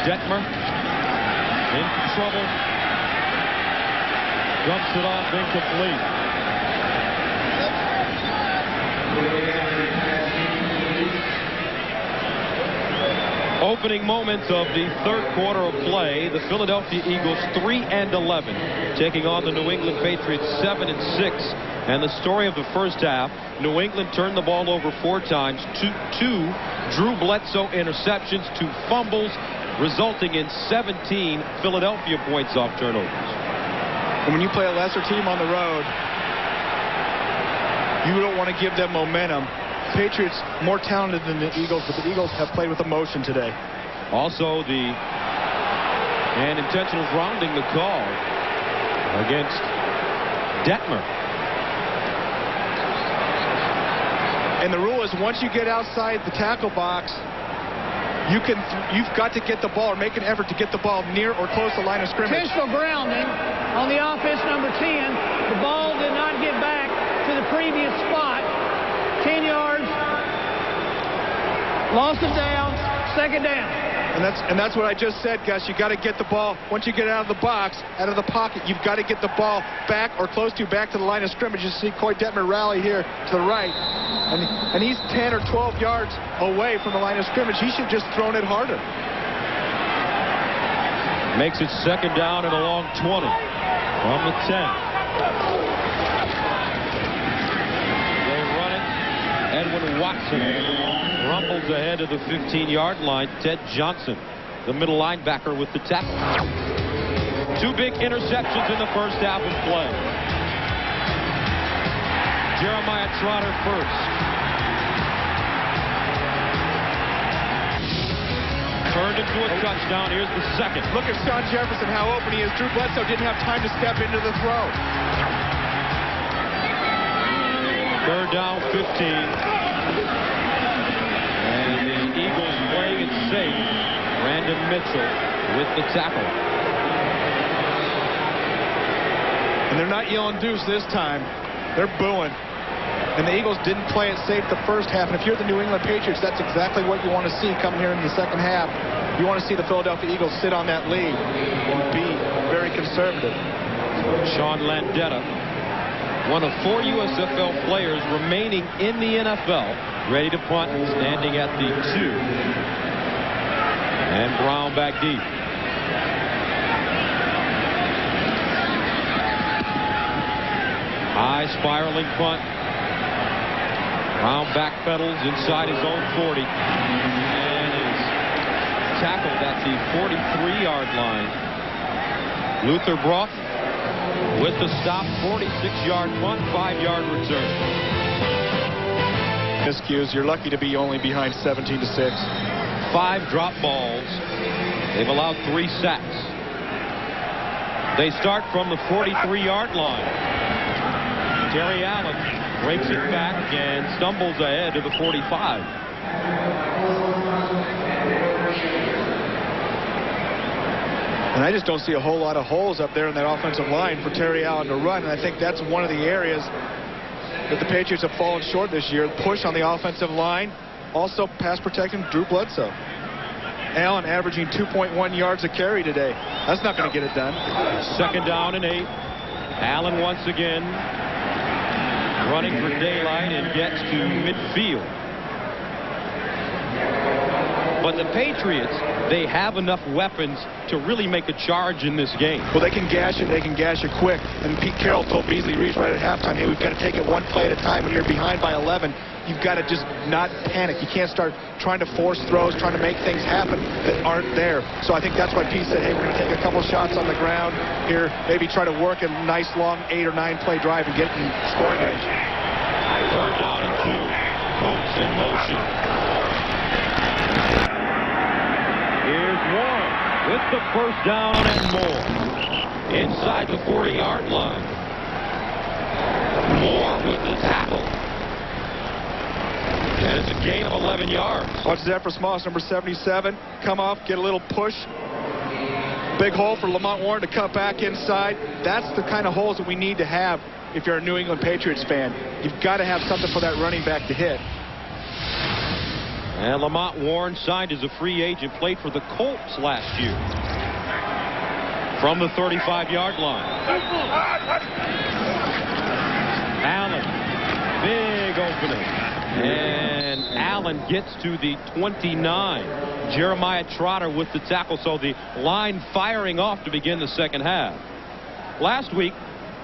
Detmer in trouble. Dumps it off, incomplete. Opening moments of the third quarter of play, the Philadelphia Eagles 3-11, taking on the New England Patriots 7-6. And the story of the first half, New England turned the ball over 4 times, two Drew Bledsoe interceptions, 2 fumbles, resulting in 17 Philadelphia points off turnovers. And when you play a lesser team on the road, you don't want to give them momentum. Patriots more talented than the Eagles, but the Eagles have played with emotion today. Also, and intentional grounding the call against Detmer. And the rule is once you get outside the tackle box, you've got to get the ball or make an effort to get the ball near or close to the line of scrimmage. Intentional grounding on the offense number 10. The ball did not get back to the previous spot. 10 yards, lost it down, second down. And that's what I just said, Gus. You got to get the ball. Once you get out of the box, out of the pocket, you've got to get the ball back or close to back to the line of scrimmage. You see Koy Detmer rally here to the right, and he's 10 or 12 yards away from the line of scrimmage. He should just thrown it harder. Makes it second down and a long 20 from the 10. Edwin Watson rumbles ahead of the 15-yard line. Ted Johnson, the middle linebacker, with the tackle. 2 big interceptions in the first half of play. Jeremiah Trotter first. Turned into a touchdown. Here's the second. Look at Sean Jefferson, how open he is. Drew Bledsoe didn't have time to step into the throw. Third down, 15. And the Eagles playing it safe. Brandon Mitchell with the tackle. And they're not yelling deuce this time. They're booing. And the Eagles didn't play it safe the first half. And if you're the New England Patriots, that's exactly what you want to see coming here in the second half. You want to see the Philadelphia Eagles sit on that lead and be very conservative. Sean Landetta, one of 4 USFL players remaining in the NFL, ready to punt, standing at the 2. And Brown back deep. High spiraling punt. Brown backpedals inside his own 40 and is tackled at the 43-yard line. Luther Broughton with the stop, 46-yard punt, 5-yard return. Miscues, you're lucky to be only behind 17-6. 5 drop balls. They've allowed 3 sacks. They start from the 43-yard line. Terry Allen breaks it back and stumbles ahead to the 45. And I just don't see a whole lot of holes up there in that offensive line for Terry Allen to run. And I think that's one of the areas that the Patriots have fallen short this year. Push on the offensive line. Also pass protecting Drew Bledsoe. Allen averaging 2.1 yards a carry today. That's not going to get it done. Second down and 8. Allen once again running for daylight and gets to midfield. But the Patriots, they have enough weapons to really make a charge in this game. Well, they can gash it. They can gash it quick. And Pete Carroll told Beasley Reeves right at halftime, hey, we've got to take it one play at a time. When you're behind by 11, you've got to just not panic. You can't start trying to force throws, trying to make things happen that aren't there. So I think that's why Pete said, hey, we're going to take a couple shots on the ground here, maybe try to work a nice long 8 or 9 play drive and get in scoring range. Third down and 2. Colts in motion. Here's Warren with the first down and more. Inside the 40-yard line. Moore with the tackle. And it's a gain of 11 yards. Watch Zephyrus Moss, number 77, come off, get a little push. Big hole for Lamont Warren to cut back inside. That's the kind of holes that we need to have if you're a New England Patriots fan. You've got to have something for that running back to hit. And Lamont Warren signed as a free agent, played for the Colts last year. From the 35-yard line. Allen, big opening. And Allen gets to the 29. Jeremiah Trotter with the tackle, so the line firing off to begin the second half. Last week,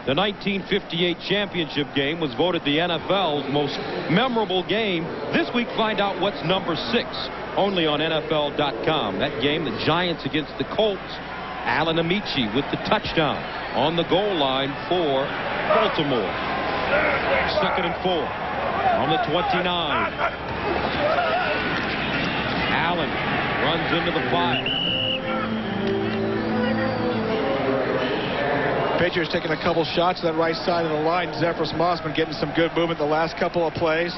the 1958 championship game was voted the NFL's most memorable game. This week, find out what's number 6, only on NFL.com. That game, the Giants against the Colts. Alan Amici with the touchdown on the goal line for Baltimore. 2nd and 4 on the 29. Allen runs into the 5. Patriots taking a couple shots to that right side of the line. Zephyrus Moss been getting some good movement the last couple of plays.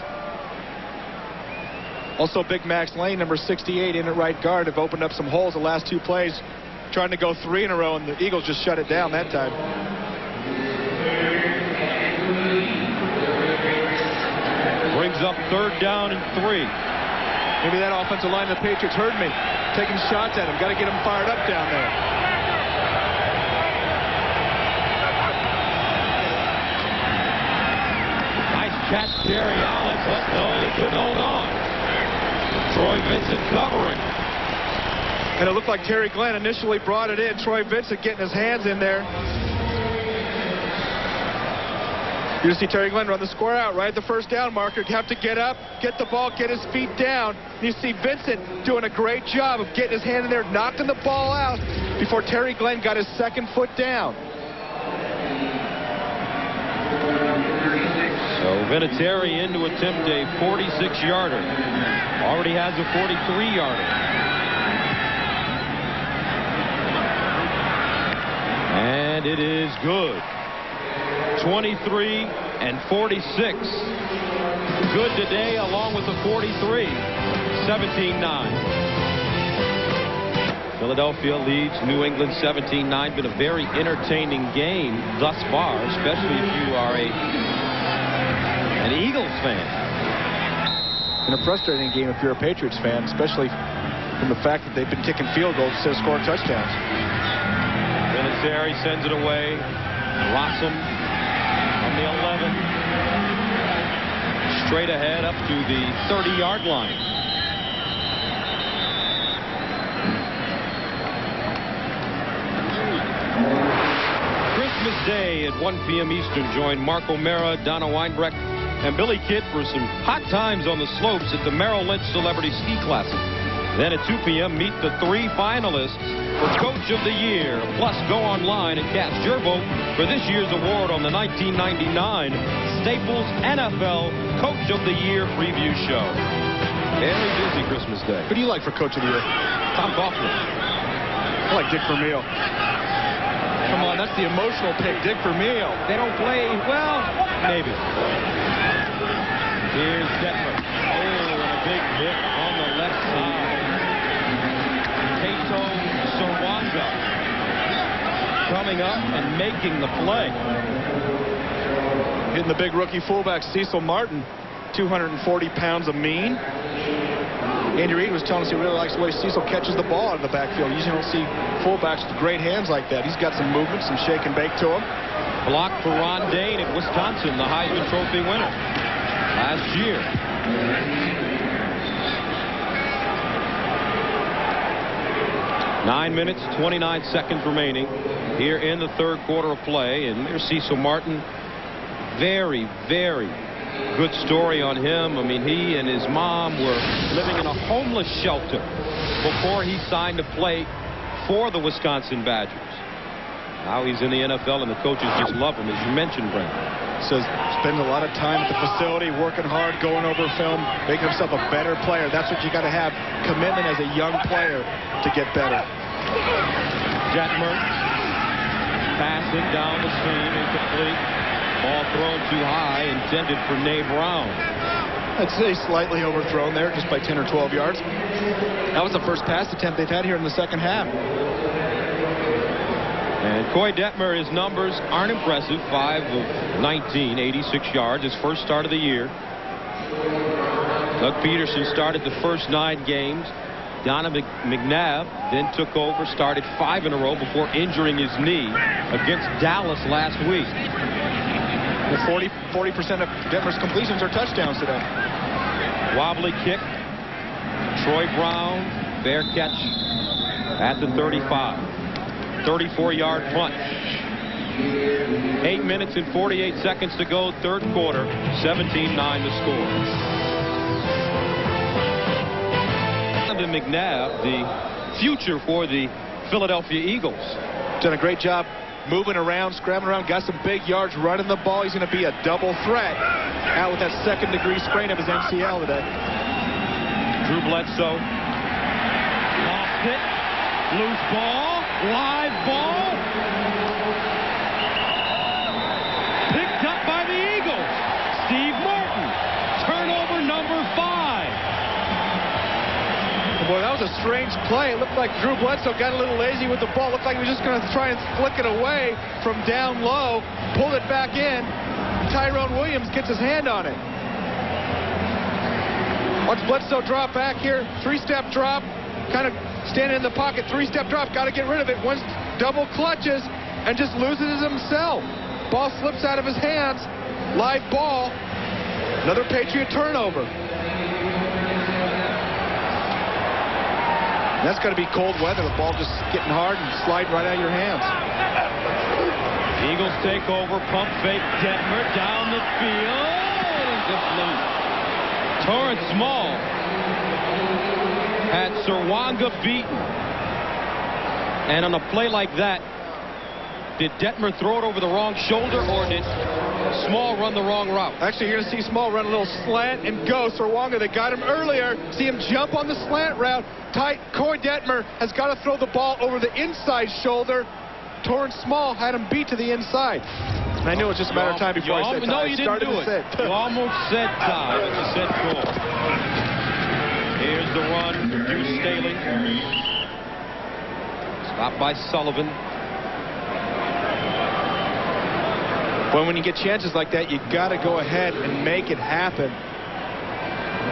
Also, Big Max Lane, number 68, in at right guard, have opened up some holes the last 2 plays. Trying to go 3 in a row, and the Eagles just shut it down that time. Brings up 3rd down and 3. Maybe that offensive line of the Patriots heard me. Taking shots at him. Got to get him fired up down there. Catch Terry Allen, but no, he couldn't hold on. Troy Vincent covering. And it looked like Terry Glenn initially brought it in. Troy Vincent getting his hands in there. You see Terry Glenn run the square out right at the first down marker. You have to get up, get the ball, get his feet down. You see Vincent doing a great job of getting his hand in there, knocking the ball out before Terry Glenn got his 2nd foot down. So Vinatieri in to attempt a 46-yarder. Already has a 43-yarder. And it is good. 23 and 46. Good today along with the 43. 17-9. Philadelphia leads New England 17-9. Been a very entertaining game thus far, especially if you are a an Eagles fan. And a frustrating game if you're a Patriots fan, especially from the fact that they've been kicking field goals instead of scoring touchdowns. Vinatieri sends it away. Rossum on the 11. Straight ahead up to the 30-yard line. Christmas Day at 1 p.m. Eastern. Join Mark O'Mara, Donna Weinbrecht, and Billy Kidd for some hot times on the slopes at the Merrill Lynch Celebrity Ski Classic. Then at 2 p.m. meet the 3 finalists for Coach of the Year. Plus, go online and cast your vote for this year's award on the 1999 Staples NFL Coach of the Year preview show. Very busy Christmas Day. Who do you like for Coach of the Year? Tom Coughlin. I like Dick Vermeil. Come on, that's the emotional pick, Dick Vermeil. They don't play, well, maybe. Here's Detmer. Oh, and a big hit on the left side. Tato Sorwanga coming up and making the play. Hitting the big rookie fullback, Cecil Martin, 240 pounds of mean. Andy Reid was telling us he really likes the way Cecil catches the ball out of the backfield. You usually don't see fullbacks with great hands like that. He's got some movement, some shake and bake to him. Blocked for Ron Dane at Wisconsin, the Heisman Trophy winner last year. Nine minutes, 29 seconds remaining here in the third quarter of play. And there's Cecil Martin. Very, very good story on him. I mean, he and his mom were living in a homeless shelter before he signed to play for the Wisconsin Badgers. Now he's in the NFL, and the coaches just love him, as you mentioned, Brent. Says spends a lot of time at the facility, working hard, going over film, making himself a better player. That's what you got to have, commitment as a young player to get better. Detmer passing down the seam, incomplete. Ball thrown too high, intended for Nate Brown. I'd say slightly overthrown there, just by 10 or 12 yards. That was the first pass attempt they've had here in the second half. And Koy Detmer, his numbers aren't impressive. 5 of 19, 86 yards, his first start of the year. Doug Peterson started the first 9 games. Donovan Mcnabb then took over, started 5 in a row before injuring his knee against Dallas last week. Well, 40% of Detmer's completions are touchdowns today. Wobbly kick. Troy Brown, fair catch at the 35. 34-yard punt. 8 minutes and 48 seconds to go, third quarter. 17-9 to score. Donovan Mcnabb, the future for the Philadelphia Eagles. Done a great job moving around, scrambling around, got some big yards, running the ball. He's going to be a double threat out with that second-degree sprain of his MCL today. Drew Bledsoe lost it. Loose ball. Live ball. Picked up by the Eagles. Steve Martin. Turnover number 5. Boy, that was a strange play. It looked like Drew Bledsoe got a little lazy with the ball. Looked like he was just going to try and flick it away from down low. Pulled it back in. Tyrone Williams gets his hand on it. Watch Bledsoe drop back here. 3-step drop. Kind of standing in the pocket. 3-step drop. Got to get rid of it. Once double clutches and just loses himself. Ball slips out of his hands. Live ball. Another Patriot turnover. That's got to be cold weather. The ball just getting hard and sliding right out of your hands. Eagles take over. Pump fake. Detmer down the field. Just loose. Torrance Small had Sorwanga beaten. And on a play like that, did Detmer throw it over the wrong shoulder, or did Small run the wrong route? Actually, you're going to see Small run a little slant and go. Sorwanga, they got him earlier. See him jump on the slant route. Koy Detmer has got to throw the ball over the inside shoulder. Torrance Small had him beat to the inside. And I knew it was just a matter of time before I said time. No, you didn't do it. You almost said time, but you said goal. Here's the run from Deuce Staley. Stopped by Sullivan. Well, when you get chances like that, you got to go ahead and make it happen.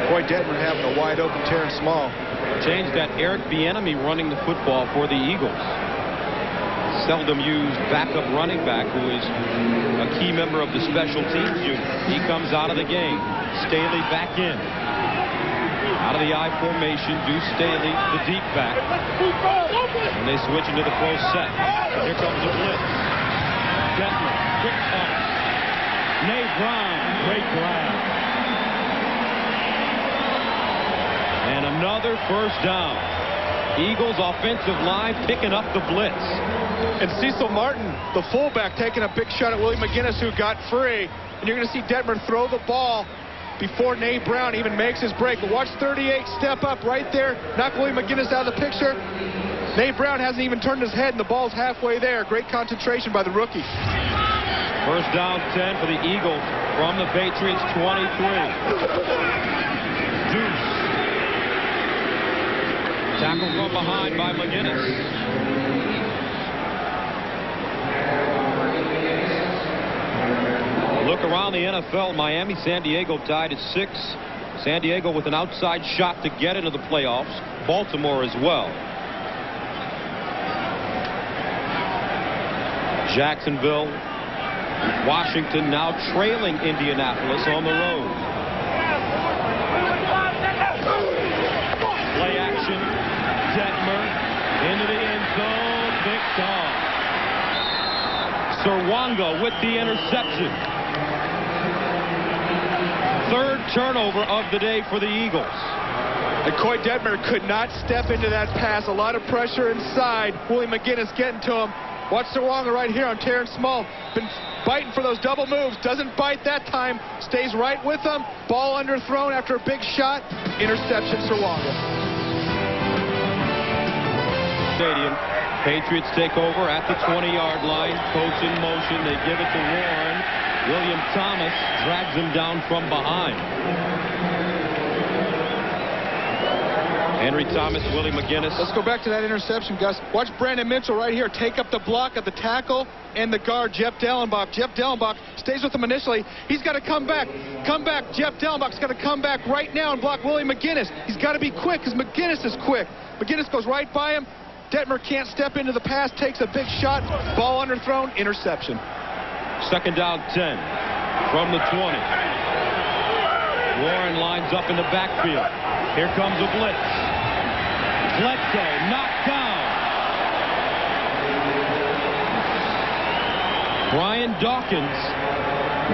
Koy Detmer having a wide open Terrence Small. Change that Eric Bieniemy running the football for the Eagles. Seldom used backup running back, who is a key member of the special teams unit. He comes out of the game. Staley back in. Out of the I formation, Deuce Staley, the deep back. And they switch into the pro set. Here comes the blitz. Detmer, quick toss. Nate Brown, great grab. And another first down. Eagles offensive line picking up the blitz. And Cecil Martin, the fullback, taking a big shot at Willie McGinnis, who got free. And you're going to see Detmer throw the ball before Nate Brown even makes his break. But watch 38 step up right there, knock Willie McGinnis out of the picture. Nate Brown hasn't even turned his head, and the ball's halfway there. Great concentration by the rookie. First down 10 for the Eagles from the Patriots 23. Deuce. Tackle from behind by McGinnis. Look around the NFL. Miami, San Diego tied at 6. San Diego with an outside shot to get into the playoffs. Baltimore as well. Jacksonville, Washington now trailing Indianapolis on the road. Play action. Detmer into the end zone. Picked off. Serwanga with the interception. Third turnover of the day for the Eagles. And Koy Detmer could not step into that pass. A lot of pressure inside. Willie McGinnis getting to him. Watch Serwanga right here on Terrence Small. Been biting for those double moves. Doesn't bite that time. Stays right with him. Ball underthrown after a big shot. Interception, Serwanga. Stadium. Patriots take over at the 20-yard line. Coach in motion. They give it to Warren. William Thomas drags him down from behind. Henry Thomas, Willie McGinnis. Let's go back to that interception, Gus. Watch Brandon Mitchell right here take up the block at the tackle and the guard, Jeff Dellenbach. Jeff Dellenbach stays with him initially. He's got to come back. Come back. Jeff Dellenbach's got to come back right now and block Willie McGinnis. He's got to be quick because McGinnis is quick. McGinnis goes right by him. Detmer can't step into the pass, takes a big shot. Ball underthrown, interception. Second down 10 from the 20. Warren lines up in the backfield. Here comes a blitz. Bledsoe knocked down. Brian Dawkins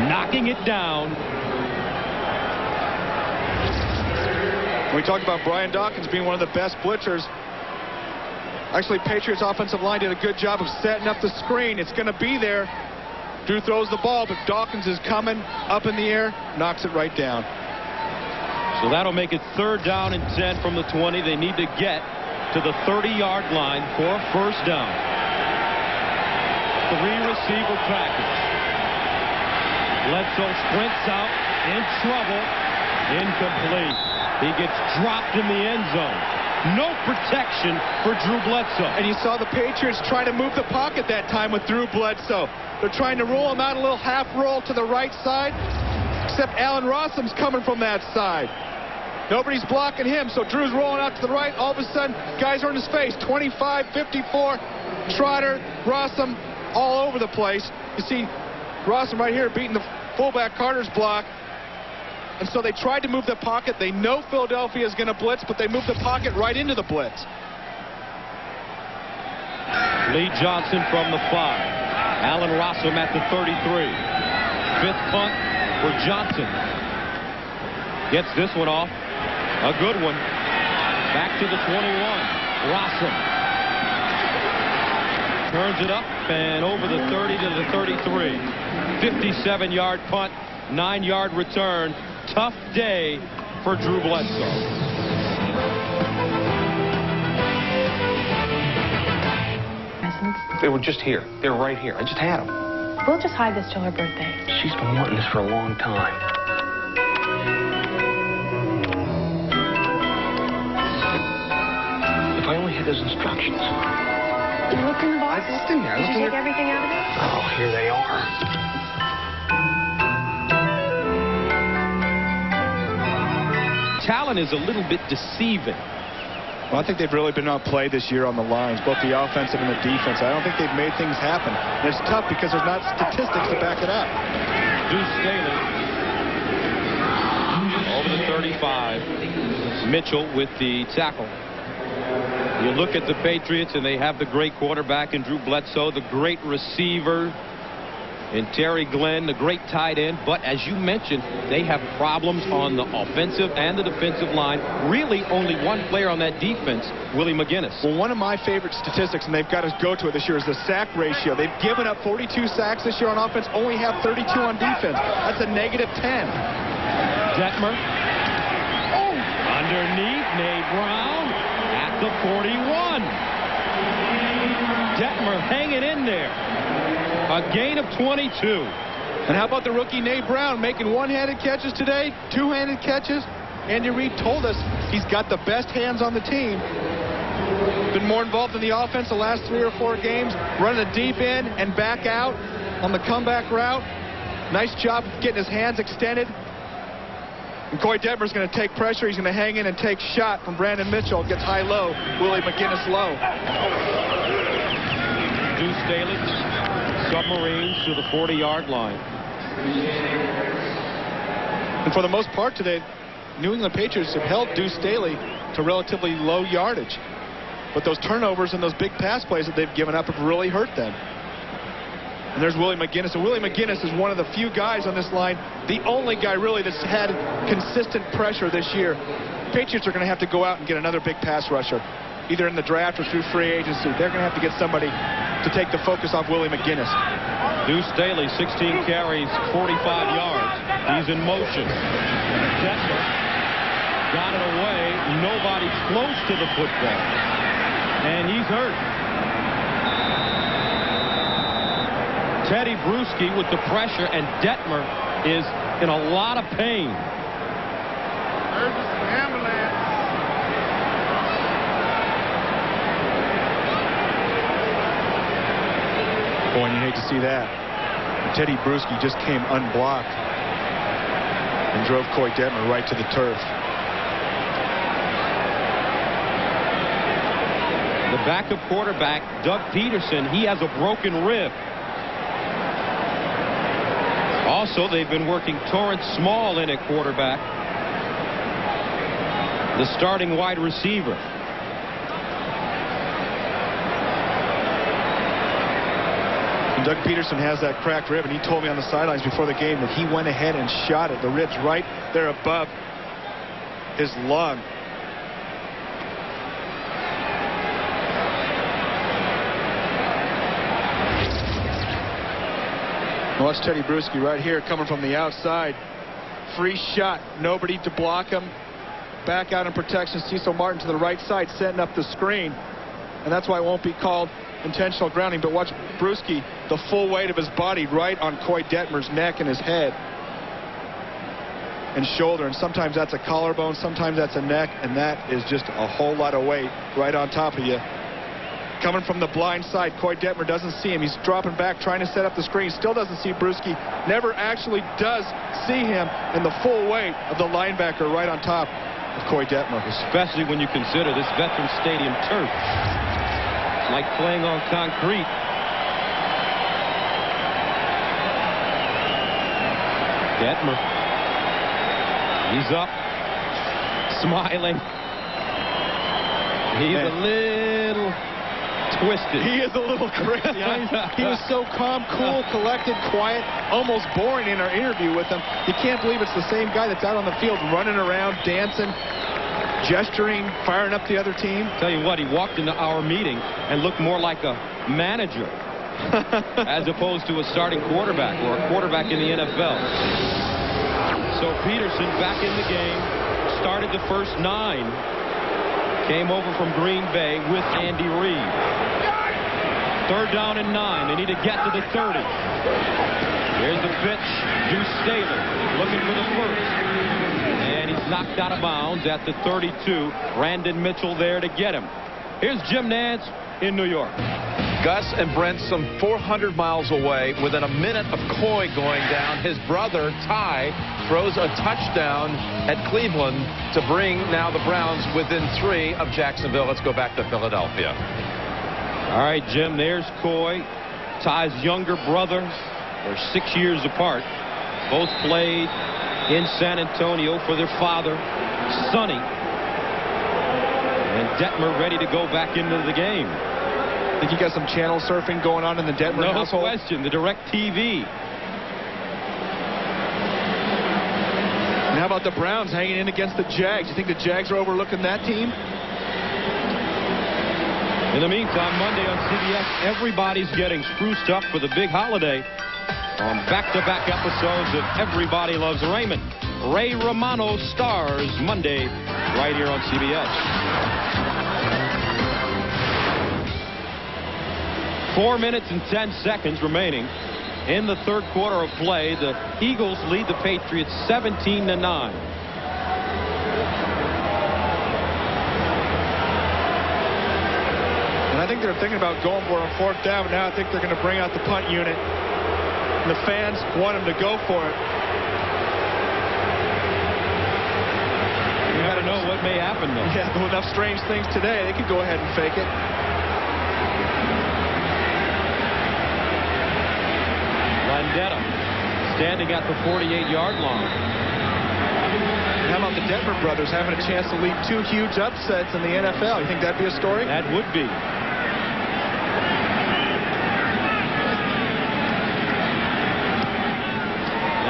knocking it down. We talked about Brian Dawkins being one of the best blitzers. Actually, Patriots offensive line did a good job of setting up the screen. It's going to be there. Drew throws the ball, but Dawkins is coming up in the air, knocks it right down. So that'll make it third down and 10 from the 20. They need to get to the 30-yard line for a first down. 3-receiver package. Bledsoe sprints out, in trouble, incomplete. He gets dropped in the end zone. No protection for Drew Bledsoe. And you saw the Patriots trying to move the pocket that time with Drew Bledsoe. They're trying to roll him out, a little half roll to the right side, except Allen Rossum's coming from that side. Nobody's blocking him, so Drew's rolling out to the right. All of a sudden, guys are in his face. 25, 54, Trotter, Rossum, all over the place. You see Rossum right here beating the fullback Carter's block. And so they tried to move the pocket. They know Philadelphia is going to blitz, but they moved the pocket right into the blitz. Lee Johnson from the 5. Allen Rossum at the 33. Fifth punt for Johnson. Gets this one off. A good one. Back to the 21. Rossum. Turns it up and over the 30 to the 33. 57-yard punt, 9-yard return. Tough day for Drew Bledsoe. They were just here. They're right here. I just had them. We'll just hide this till her birthday. She's been wanting this for a long time. If I only had those instructions. You looked in the box? It's in there. Did you take everything out of it? Oh, here they are. talent is a little bit deceiving. Well, I think they've really been outplayed this year on the lines, both the offensive and the defense. I don't think they've made things happen. And it's tough because there's not statistics to back it up. Deuce Staley over the 35. Mitchell with the tackle. You look at the Patriots, and they have the great quarterback in Drew Bledsoe, the great receiver in Terry Glenn, the great tight end. But as you mentioned, they have problems on the offensive and the defensive line. Really only one player on that defense, Willie McGinnis. Well, one of my favorite statistics, and they've got to go to it this year, is the sack ratio. They've given up 42 sacks this year on offense, only have 32 on defense. That's a -10. Detmer. Oh! Underneath, Nate Brown at the 41. Detmer hanging in there. A gain of 22. And how about the rookie Nate Brown making one-handed catches today, two-handed catches? Andy Reid told us he's got the best hands on the team. Been more involved in the offense the last 3 or 4 games, running a deep in and back out on the comeback route. Nice job getting his hands extended. And Koy Detmer's going to take pressure. He's going to hang in and take shot from Brandon Mitchell. Gets high-low. Willie McGinnis low. Deuce Staley. Submarines to the 40-yard line. And for the most part today, New England Patriots have held Deuce Staley to relatively low yardage. But those turnovers and those big pass plays that they've given up have really hurt them. And there's Willie McGinnis. And Willie McGinnis is one of the few guys on this line, the only guy really that's had consistent pressure this year. Patriots are going to have to go out and get another big pass rusher, either in the draft or through free agency. They're going to have to get somebody to take the focus off Willie McGinnis. Deuce Staley, 16 carries, 45 yards. He's in motion. Detmer got it away. Nobody close to the football. And he's hurt. Teddy Bruschi with the pressure, and Detmer is in a lot of pain. Boy, and you hate to see that. Teddy Bruschi just came unblocked and drove Koy Detmer right to the turf. The backup quarterback, Doug Peterson, he has a broken rib. Also, they've been working Torrance Small in at quarterback, the starting wide receiver. And Doug Peterson has that cracked rib, and he told me on the sidelines before the game that he went ahead and shot it. The rib's right there above his lung. Watch Teddy Bruschi right here coming from the outside. Free shot. Nobody to block him. Back out in protection. Cecil Martin to the right side setting up the screen. And that's why it won't be called intentional grounding. But watch Bruschi, the full weight of his body right on Koy Detmer's neck and his head and shoulder. And sometimes that's a collarbone, sometimes that's a neck, and that is just a whole lot of weight right on top of you. Coming from the blind side, Koy Detmer doesn't see him. He's dropping back, trying to set up the screen. Still doesn't see Bruschi. Never actually does see him, and the full weight of the linebacker right on top of Koy Detmer. Especially when you consider this Veterans Stadium turf, like playing on concrete. Detmer. He's up, smiling. He's a little twisted. He is a little crazy. He was so calm, cool, collected, quiet, almost boring in our interview with him. You can't believe it's the same guy that's out on the field running around, dancing, gesturing, firing up the other team. Tell you what, he walked into our meeting and looked more like a manager as opposed to a starting quarterback or a quarterback in the NFL. So Peterson back in the game, started the first 9. Came over from Green Bay with Andy Reid. 3rd down and 9. They need to get to the 30. Here's the pitch. Deuce Staley looking for the first. And he's knocked out of bounds at the 32. Brandon Mitchell there to get him. Here's Jim Nantz in New York. Gus and Brent some 400 miles away. Within a minute of Koy going down, his brother, Ty, throws a touchdown at Cleveland to bring now the Browns within 3 of Jacksonville. Let's go back to Philadelphia. All right, Jim, there's Koy, Ty's younger brother. They're 6 years apart. Both played in San Antonio for their father, Sonny. And Detmer ready to go back into the game. I think you got some channel surfing going on in the Detmer household. No question, the direct TV. And how about the Browns hanging in against the Jags? You think the Jags are overlooking that team? In the meantime, Monday on CBS, everybody's getting spruced up for the big holiday on back-to-back episodes of Everybody Loves Raymond. Ray Romano stars Monday right here on CBS. 4 minutes and 10 seconds remaining in the third quarter of play. The Eagles lead the Patriots 17-9. And I think they're thinking about going for it on 4th down, but now I think they're going to bring out the punt unit. And the fans want them to go for it. You got to know what may happen, though. Yeah, with enough strange things today, they could go ahead and fake it. Landetta standing at the 48-yard line. How about the Detmer brothers having a chance to lead 2 huge upsets in the NFL? You think that'd be a story? That would be.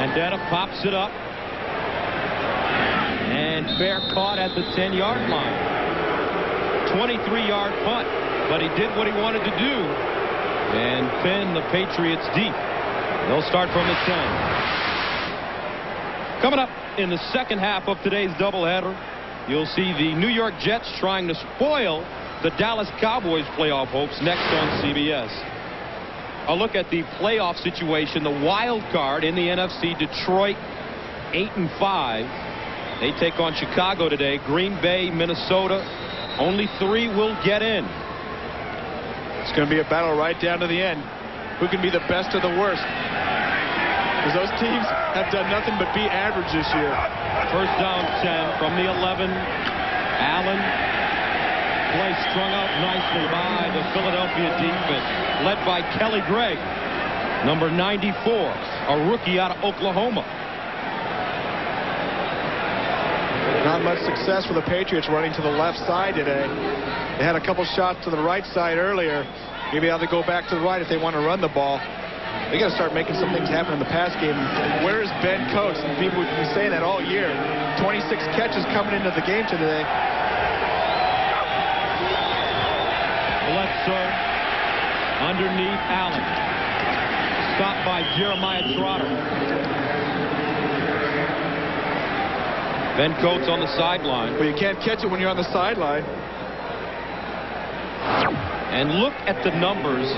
Landetta pops it up. And fair caught at the 10-yard line. 23-yard punt. But he did what he wanted to do and pin the Patriots deep. They'll start from the 10. Coming up in the second half of today's doubleheader, you'll see the New York Jets trying to spoil the Dallas Cowboys playoff hopes next on CBS. A look at the playoff situation, the wild card in the NFC, Detroit 8-5. They take on Chicago today. Green Bay, Minnesota, only 3 will get in. It's going to be a battle right down to the end. Who can be the best or the worst? Because those teams have done nothing but be average this year. First down 10 from the 11. Allen. Play strung out nicely by the Philadelphia defense, led by Kelly Gregg, number 94, a rookie out of Oklahoma. Not much success for the Patriots running to the left side today. They had a couple shots to the right side earlier. Maybe they'll have to go back to the right if they want to run the ball. They got to start making some things happen in the pass game. Where is Ben Coates? And people have been saying that all year. 26 catches coming into the game today. Bledsoe underneath Allen. Stopped by Jeremiah Trotter. Ben Coates on the sideline. Well, you can't catch it when you're on the sideline. And look at the numbers.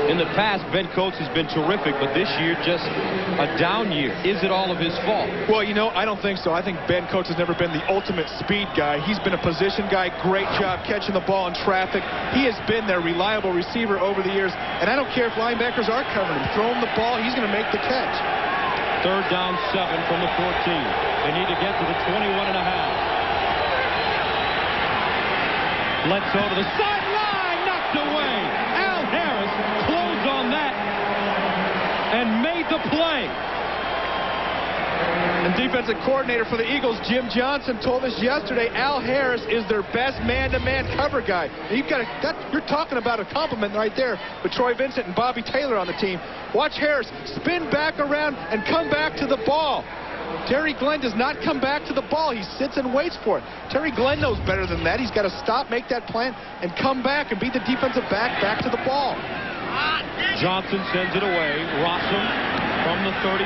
In the past, Ben Coates has been terrific, but this year just a down year. Is it all of his fault? Well, you know, I don't think so. I think Ben Coates has never been the ultimate speed guy. He's been a position guy. Great job catching the ball in traffic. He has been their reliable receiver over the years. And I don't care if linebackers are covering him. Throw him the ball. He's going to make the catch. Third down 7 from the 14. They need to get to the 21.5. Bledsoe to the sideline, knocked away. Al Harris closed on that and made the play. And defensive coordinator for the Eagles, Jim Johnson, told us yesterday Al Harris is their best man-to-man cover guy. You're talking about a compliment right there with Troy Vincent and Bobby Taylor on the team. Watch Harris spin back around and come back to the ball. Terry Glenn does not come back to the ball. He sits and waits for it. Terry Glenn knows better than that. He's got to stop, make that plan, and come back and beat the defensive back to the ball. Johnson sends it away. Rossum from the 33.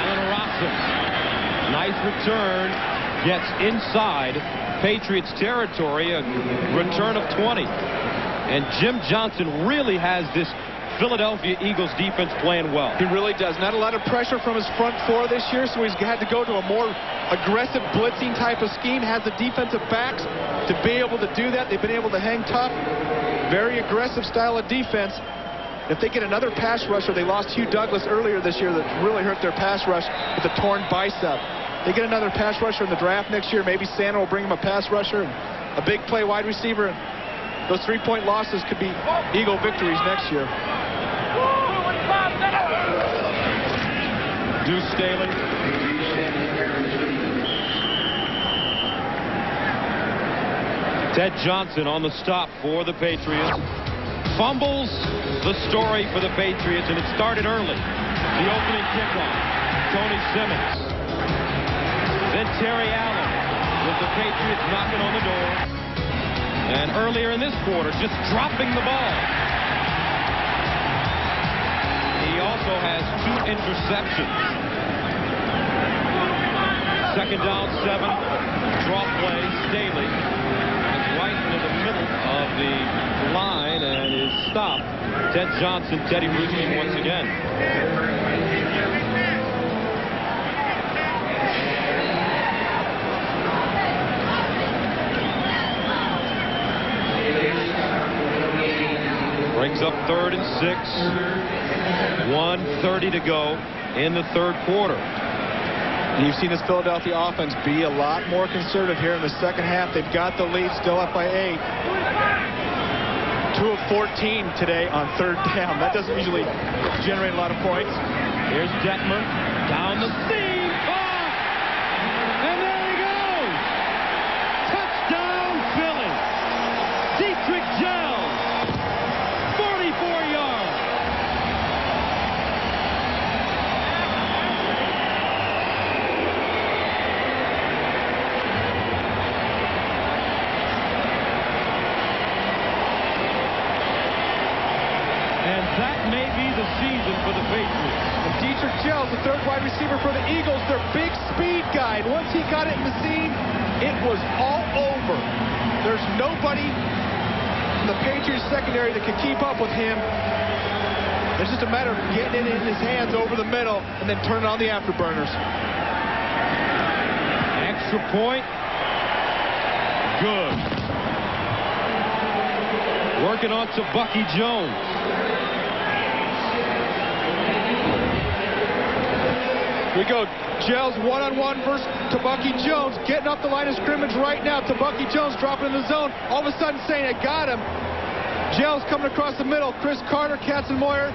Allen Rossum. Nice return. Gets inside Patriots territory. A return of 20. And Jim Johnson really has this Philadelphia Eagles defense playing well. He really does. Not a lot of pressure from his front four this year, so he's had to go to a more aggressive blitzing type of scheme, has the defensive backs to be able to do that. They've been able to hang tough. Very aggressive style of defense. If they get another pass rusher, they lost Hugh Douglas earlier this year that really hurt their pass rush with a torn bicep. They get another pass rusher in the draft next year. Maybe Santa will bring him a pass rusher and a big play wide receiver. Those 3-point losses could be Eagle victories next year. Deuce Staley. Ted Johnson on the stop for the Patriots. Fumbles the story for the Patriots, and it started early. The opening kickoff, Tony Simmons. Then Terry Allen with the Patriots knocking on the door. And earlier in this quarter, just dropping the ball. He also has 2 interceptions. Second down, 7. Draw play, Staley. Right into the middle of the line and is stopped. Ted Johnson, Teddy Bruschi once again. Brings up 3rd and 6. 1:30 to go in the third quarter. And you've seen this Philadelphia offense be a lot more conservative here in the second half. They've got the lead, still up by 8. 2 of 14 today on 3rd down. That doesn't usually generate a lot of points. Here's Detmer down the seam. And there he goes. Touchdown, Philly. Dietrich Gels. 44 yards. That may be the season for the Patriots. And Dietrich Gels, the 3rd wide receiver for the Eagles, their big speed guy. And once he got it in the seam, it was all over. There's nobody in the Patriots secondary that can keep up with him. It's just a matter of getting it in his hands over the middle and then turning on the afterburners. Extra point. Good. Working on to Bucky Jones. We go. Gels one-on-one versus Bucky Jones. Getting up the line of scrimmage right now. Bucky Jones dropping in the zone. All of a sudden saying, I got him. Gels coming across the middle. Chris Carter, Katzenmoyer.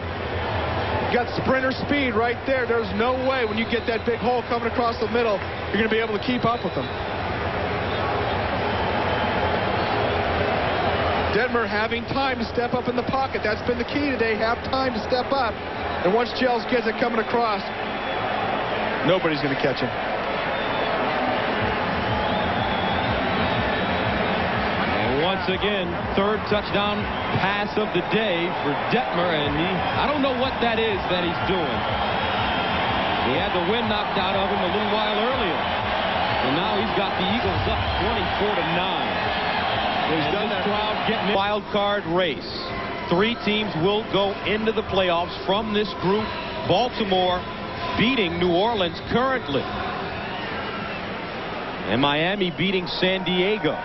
Got sprinter speed right there. There's no way when you get that big hole coming across the middle, you're going to be able to keep up with them. Detmer having time to step up in the pocket. That's been the key today. Have time to step up. And once Gels gets it coming across, nobody's going to catch him. And once again, 3rd touchdown pass of the day for Detmer, and I don't know what that is that he's doing. He had the wind knocked out of him a little while earlier, and now he's got the Eagles up 24-9. He's done this crowd getting in. Wild card race. 3 teams will go into the playoffs from this group. Baltimore beating New Orleans currently. And Miami beating San Diego.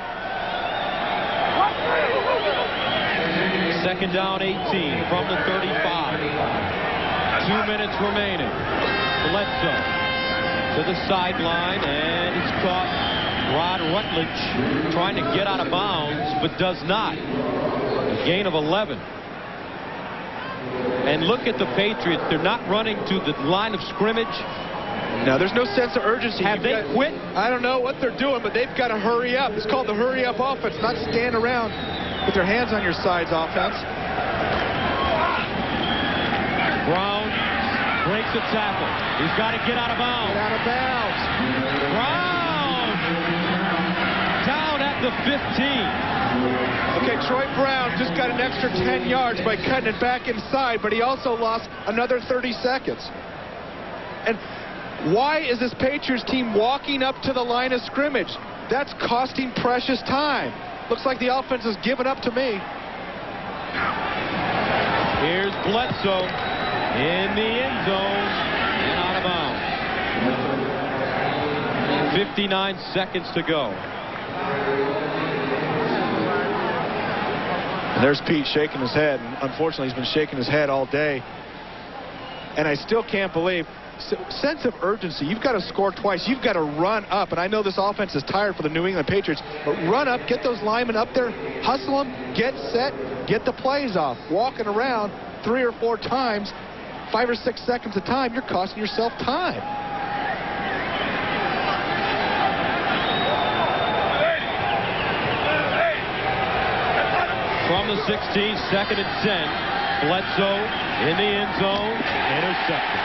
2nd down, 18 from the 35. 2 minutes remaining. Bledsoe to the sideline, and he's caught. Rod Rutledge trying to get out of bounds, but does not. A gain of 11. And look at the Patriots. They're not running to the line of scrimmage. No, there's no sense of urgency. Have they quit? I don't know what they're doing, but they've got to hurry up. It's called the hurry up offense, not stand around with your hands on your sides offense. Brown breaks a tackle. He's got to get out of bounds. Get out of bounds. Brown down at the 15. Okay, Troy Brown just got an extra 10 yards by cutting it back inside, but he also lost another 30 seconds. And why is this Patriots team walking up to the line of scrimmage? That's costing precious time. Looks like the offense has given up to me. Here's Bledsoe in the end zone and out of bounds. 59 seconds to go. And there's Pete shaking his head. And unfortunately, he's been shaking his head all day. And I still can't believe. Sense of urgency. You've got to score twice. You've got to run up. And I know this offense is tired for the New England Patriots, but run up, get those linemen up there, hustle them, get set, get the plays off. Walking around 3 or 4 times, 5 or 6 seconds a time, you're costing yourself time. From the 16, 2nd and 10. Bledsoe in the end zone, intercepted.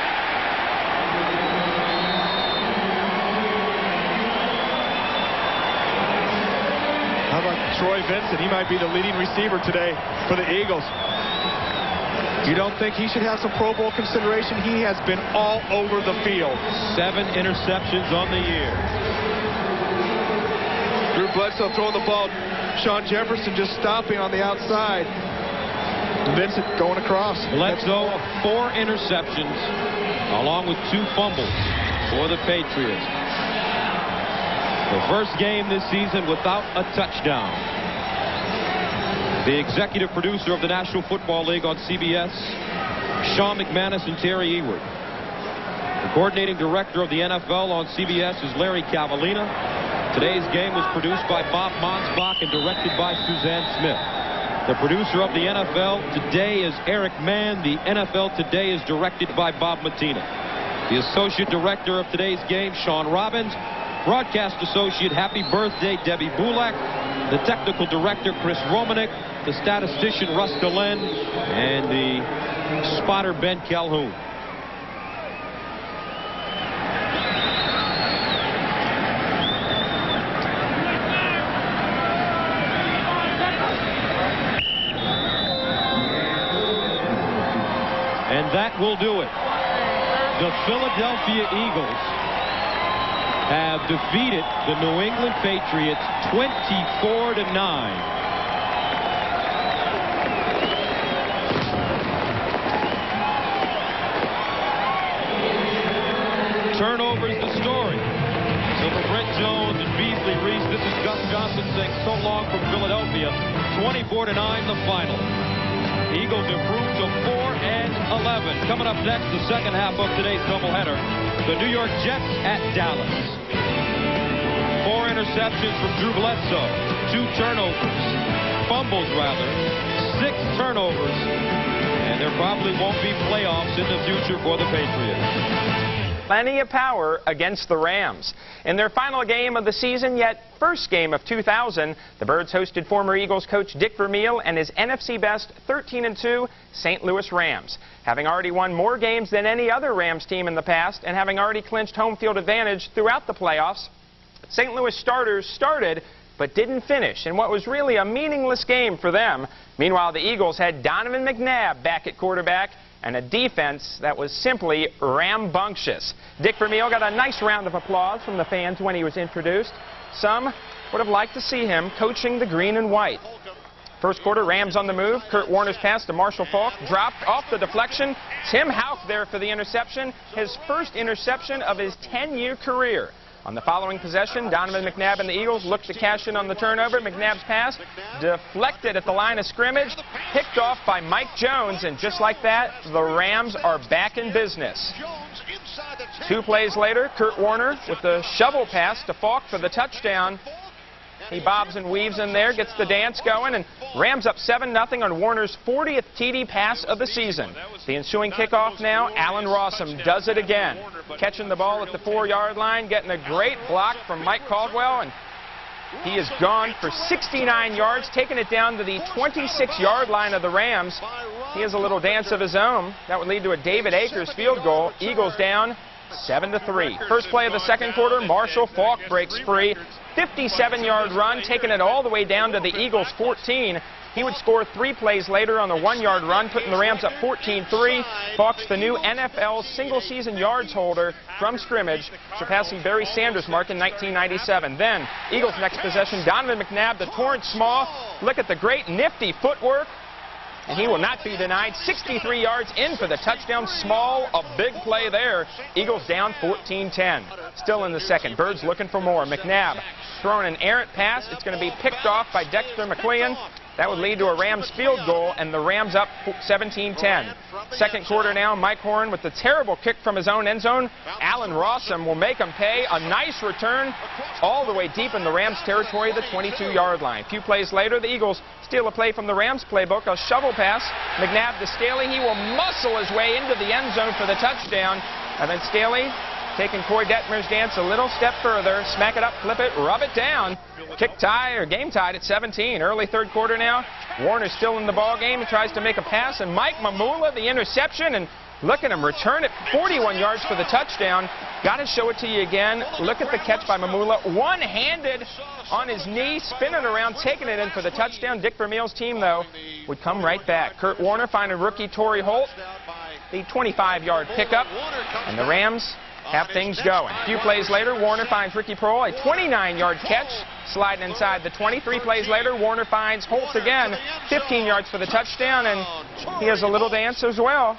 How about Troy Vincent? He might be the leading receiver today for the Eagles. You don't think he should have some Pro Bowl consideration? He has been all over the field. 7 interceptions on the year. Drew Bledsoe throwing the ball. Sean Jefferson just stopping on the outside. Vincent going across. Bledsoe, 4 interceptions, along with 2 fumbles for the Patriots. The first game this season without a touchdown. The executive producer of the National Football League on CBS, Sean McManus and Terry Ewert. The coordinating director of the NFL on CBS is Larry Cavallina. Today's game was produced by Bob Monsbach and directed by Suzanne Smith. The producer of the NFL Today is Eric Mann. The NFL Today is directed by Bob Matina. The associate director of today's game, Sean Robbins. Broadcast associate, happy birthday, Debbie Bulak. The technical director, Chris Romanek. The statistician, Russ Glenn. And the spotter, Ben Calhoun. And that will do it. The Philadelphia Eagles have defeated the New England Patriots 24-9. Turnovers the story. So for Brent Jones and Beasley Reese, this is Gus Johnson saying so long from Philadelphia. 24-9 the final. The Eagles improved to 4-11. Coming up next, the second half of today's doubleheader. The New York Jets at Dallas. 4 interceptions from Drew Bledsoe. 2 turnovers. Fumbles, rather. 6 turnovers. And there probably won't be playoffs in the future for the Patriots. Plenty of power against the Rams. In their final game of the season, yet first game of 2000, the Birds hosted former Eagles coach Dick Vermeil and his NFC best 13-2 St. Louis Rams. Having already won more games than any other Rams team in the past and having already clinched home field advantage throughout the playoffs, St. Louis starters started but didn't finish in what was really a meaningless game for them. Meanwhile, the Eagles had Donovan McNabb back at quarterback and a defense that was simply rambunctious. Dick Vermeil got a nice round of applause from the fans when he was introduced. Some would have liked to see him coaching the green and white. First quarter, Rams on the move. Kurt Warner's pass to Marshall Faulk dropped off the deflection. Tim Houck there for the interception, his first interception of his 10-year career. On the following possession, Donovan McNabb and the Eagles looked to cash in on the turnover. McNabb's pass deflected at the line of scrimmage, picked off by Mike Jones, and just like that, the Rams are back in business. 2 plays later, Kurt Warner with the shovel pass to Faulk for the touchdown. He bobs and weaves in there, gets the dance going, and Rams up 7-0 on Warner's 40th TD pass of the season. The ensuing kickoff now, Allen Rossum does it again. Catching the ball at the 4-yard line, getting a great block from Mike Caldwell, and he is gone for 69 yards, taking it down to the 26-yard line of the Rams. He has a little dance of his own. That would lead to a David Akers field goal. Eagles down 7-3. First play of the second quarter, Marshall Faulk breaks free. 57-yard run, taking it all the way down to the Eagles' 14. He would score 3 plays later on the 1-yard run, putting the Rams up 14-3. Faulk's the new NFL single-season yards holder from scrimmage, surpassing Barry Sanders' mark in 1997. Then, Eagles' next possession, Donovan McNabb to Torrance Small. Look at the great nifty footwork. and he will not be denied. 63 yards in for the touchdown. Small, a big play there. Eagles down 14-10. Still in the second. Birds looking for more. McNabb throwing an errant pass. It's going to be picked off by Dexter McQueen. That would lead to a Rams field goal, and the Rams up 17-10. Second quarter now, Mike Horn with the terrible kick from his own end zone. Allen Rossum will make him pay. A nice return all the way deep in the Rams territory, the 22-yard line. A few plays later, the Eagles steal a play from the Rams playbook, a shovel pass. McNabb to Staley. He will muscle his way into the end zone for the touchdown. And then Staley taking Koy Detmer's dance a little step further. Smack it up, flip it, rub it down. Kick tie or game tied at 17. Early third quarter now. Warner's still in the ball game. He tries to make a pass, and Mike Mamula, the interception, and look at him return it 41 yards for the touchdown. Got to show it to you again. Look at the catch by Mamula. One-handed on his knee, spinning around, taking it in for the touchdown. Dick Vermeil's team, though, would come right back. Kurt Warner finding rookie Torrey Holt. The 25-yard pickup, and the Rams have things going. A few plays later, Warner finds Ricky Prohl, a 29-yard catch, sliding inside the 20. 3 plays later, Warner finds Holt again, 15 yards for the touchdown, and he has a little dance as well.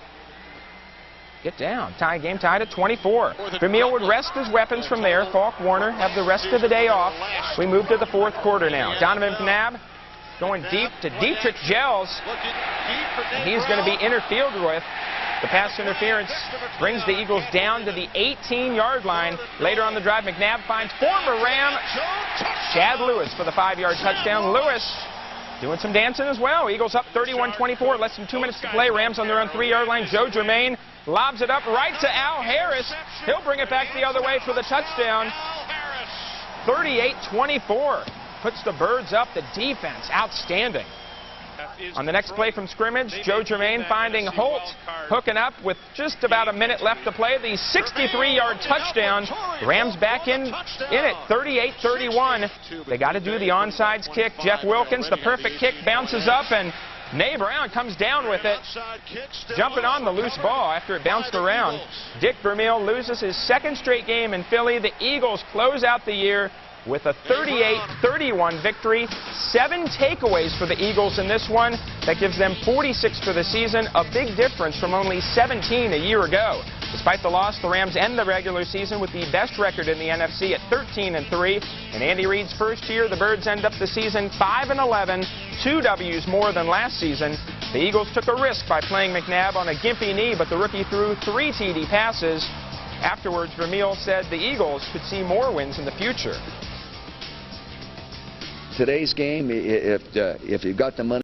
Get down. Game tied at 24. Vermeil would rest his weapons from there. Falk, Warner have the rest of the day off. We move to the fourth quarter now. Donovan Mcnabb going deep to Dietrich Gels. He's going to be interfered with. The pass interference brings the Eagles down to the 18-yard line. Later on the drive, McNabb finds former Ram Chad Lewis for the 5-yard touchdown. Lewis doing some dancing as well. Eagles up 31-24. Less than 2 minutes to play. Rams on their own 3-yard line. Joe Germain lobs it up right to Al Harris. He'll bring it back the other way for the touchdown. 38-24. Puts the Birds up. The defense outstanding. On the next play from scrimmage, Joe Germain finding Holt, hooking up with just about a minute left to play. The 63-yard touchdown. Rams back in it, 38-31. They got to do the onsides kick. Jeff Wilkins, the perfect kick, bounces up, and Nay Brown comes down with it, jumping on the loose ball after it bounced around. Dick Vermeil loses his second straight game in Philly. The Eagles close out the year with a 38-31 victory. 7 takeaways for the Eagles in this one. That gives them 46 for the season, a big difference from only 17 a year ago. Despite the loss, the Rams end the regular season with the best record in the NFC at 13-3. In Andy Reid's first year, the Birds end up the season 5-11, 2 W's more than last season. The Eagles took a risk by playing McNabb on a gimpy knee, but the rookie threw 3 TD passes. Afterwards, Vermeil said the Eagles could see more wins in the future. Today's game, if you've got the money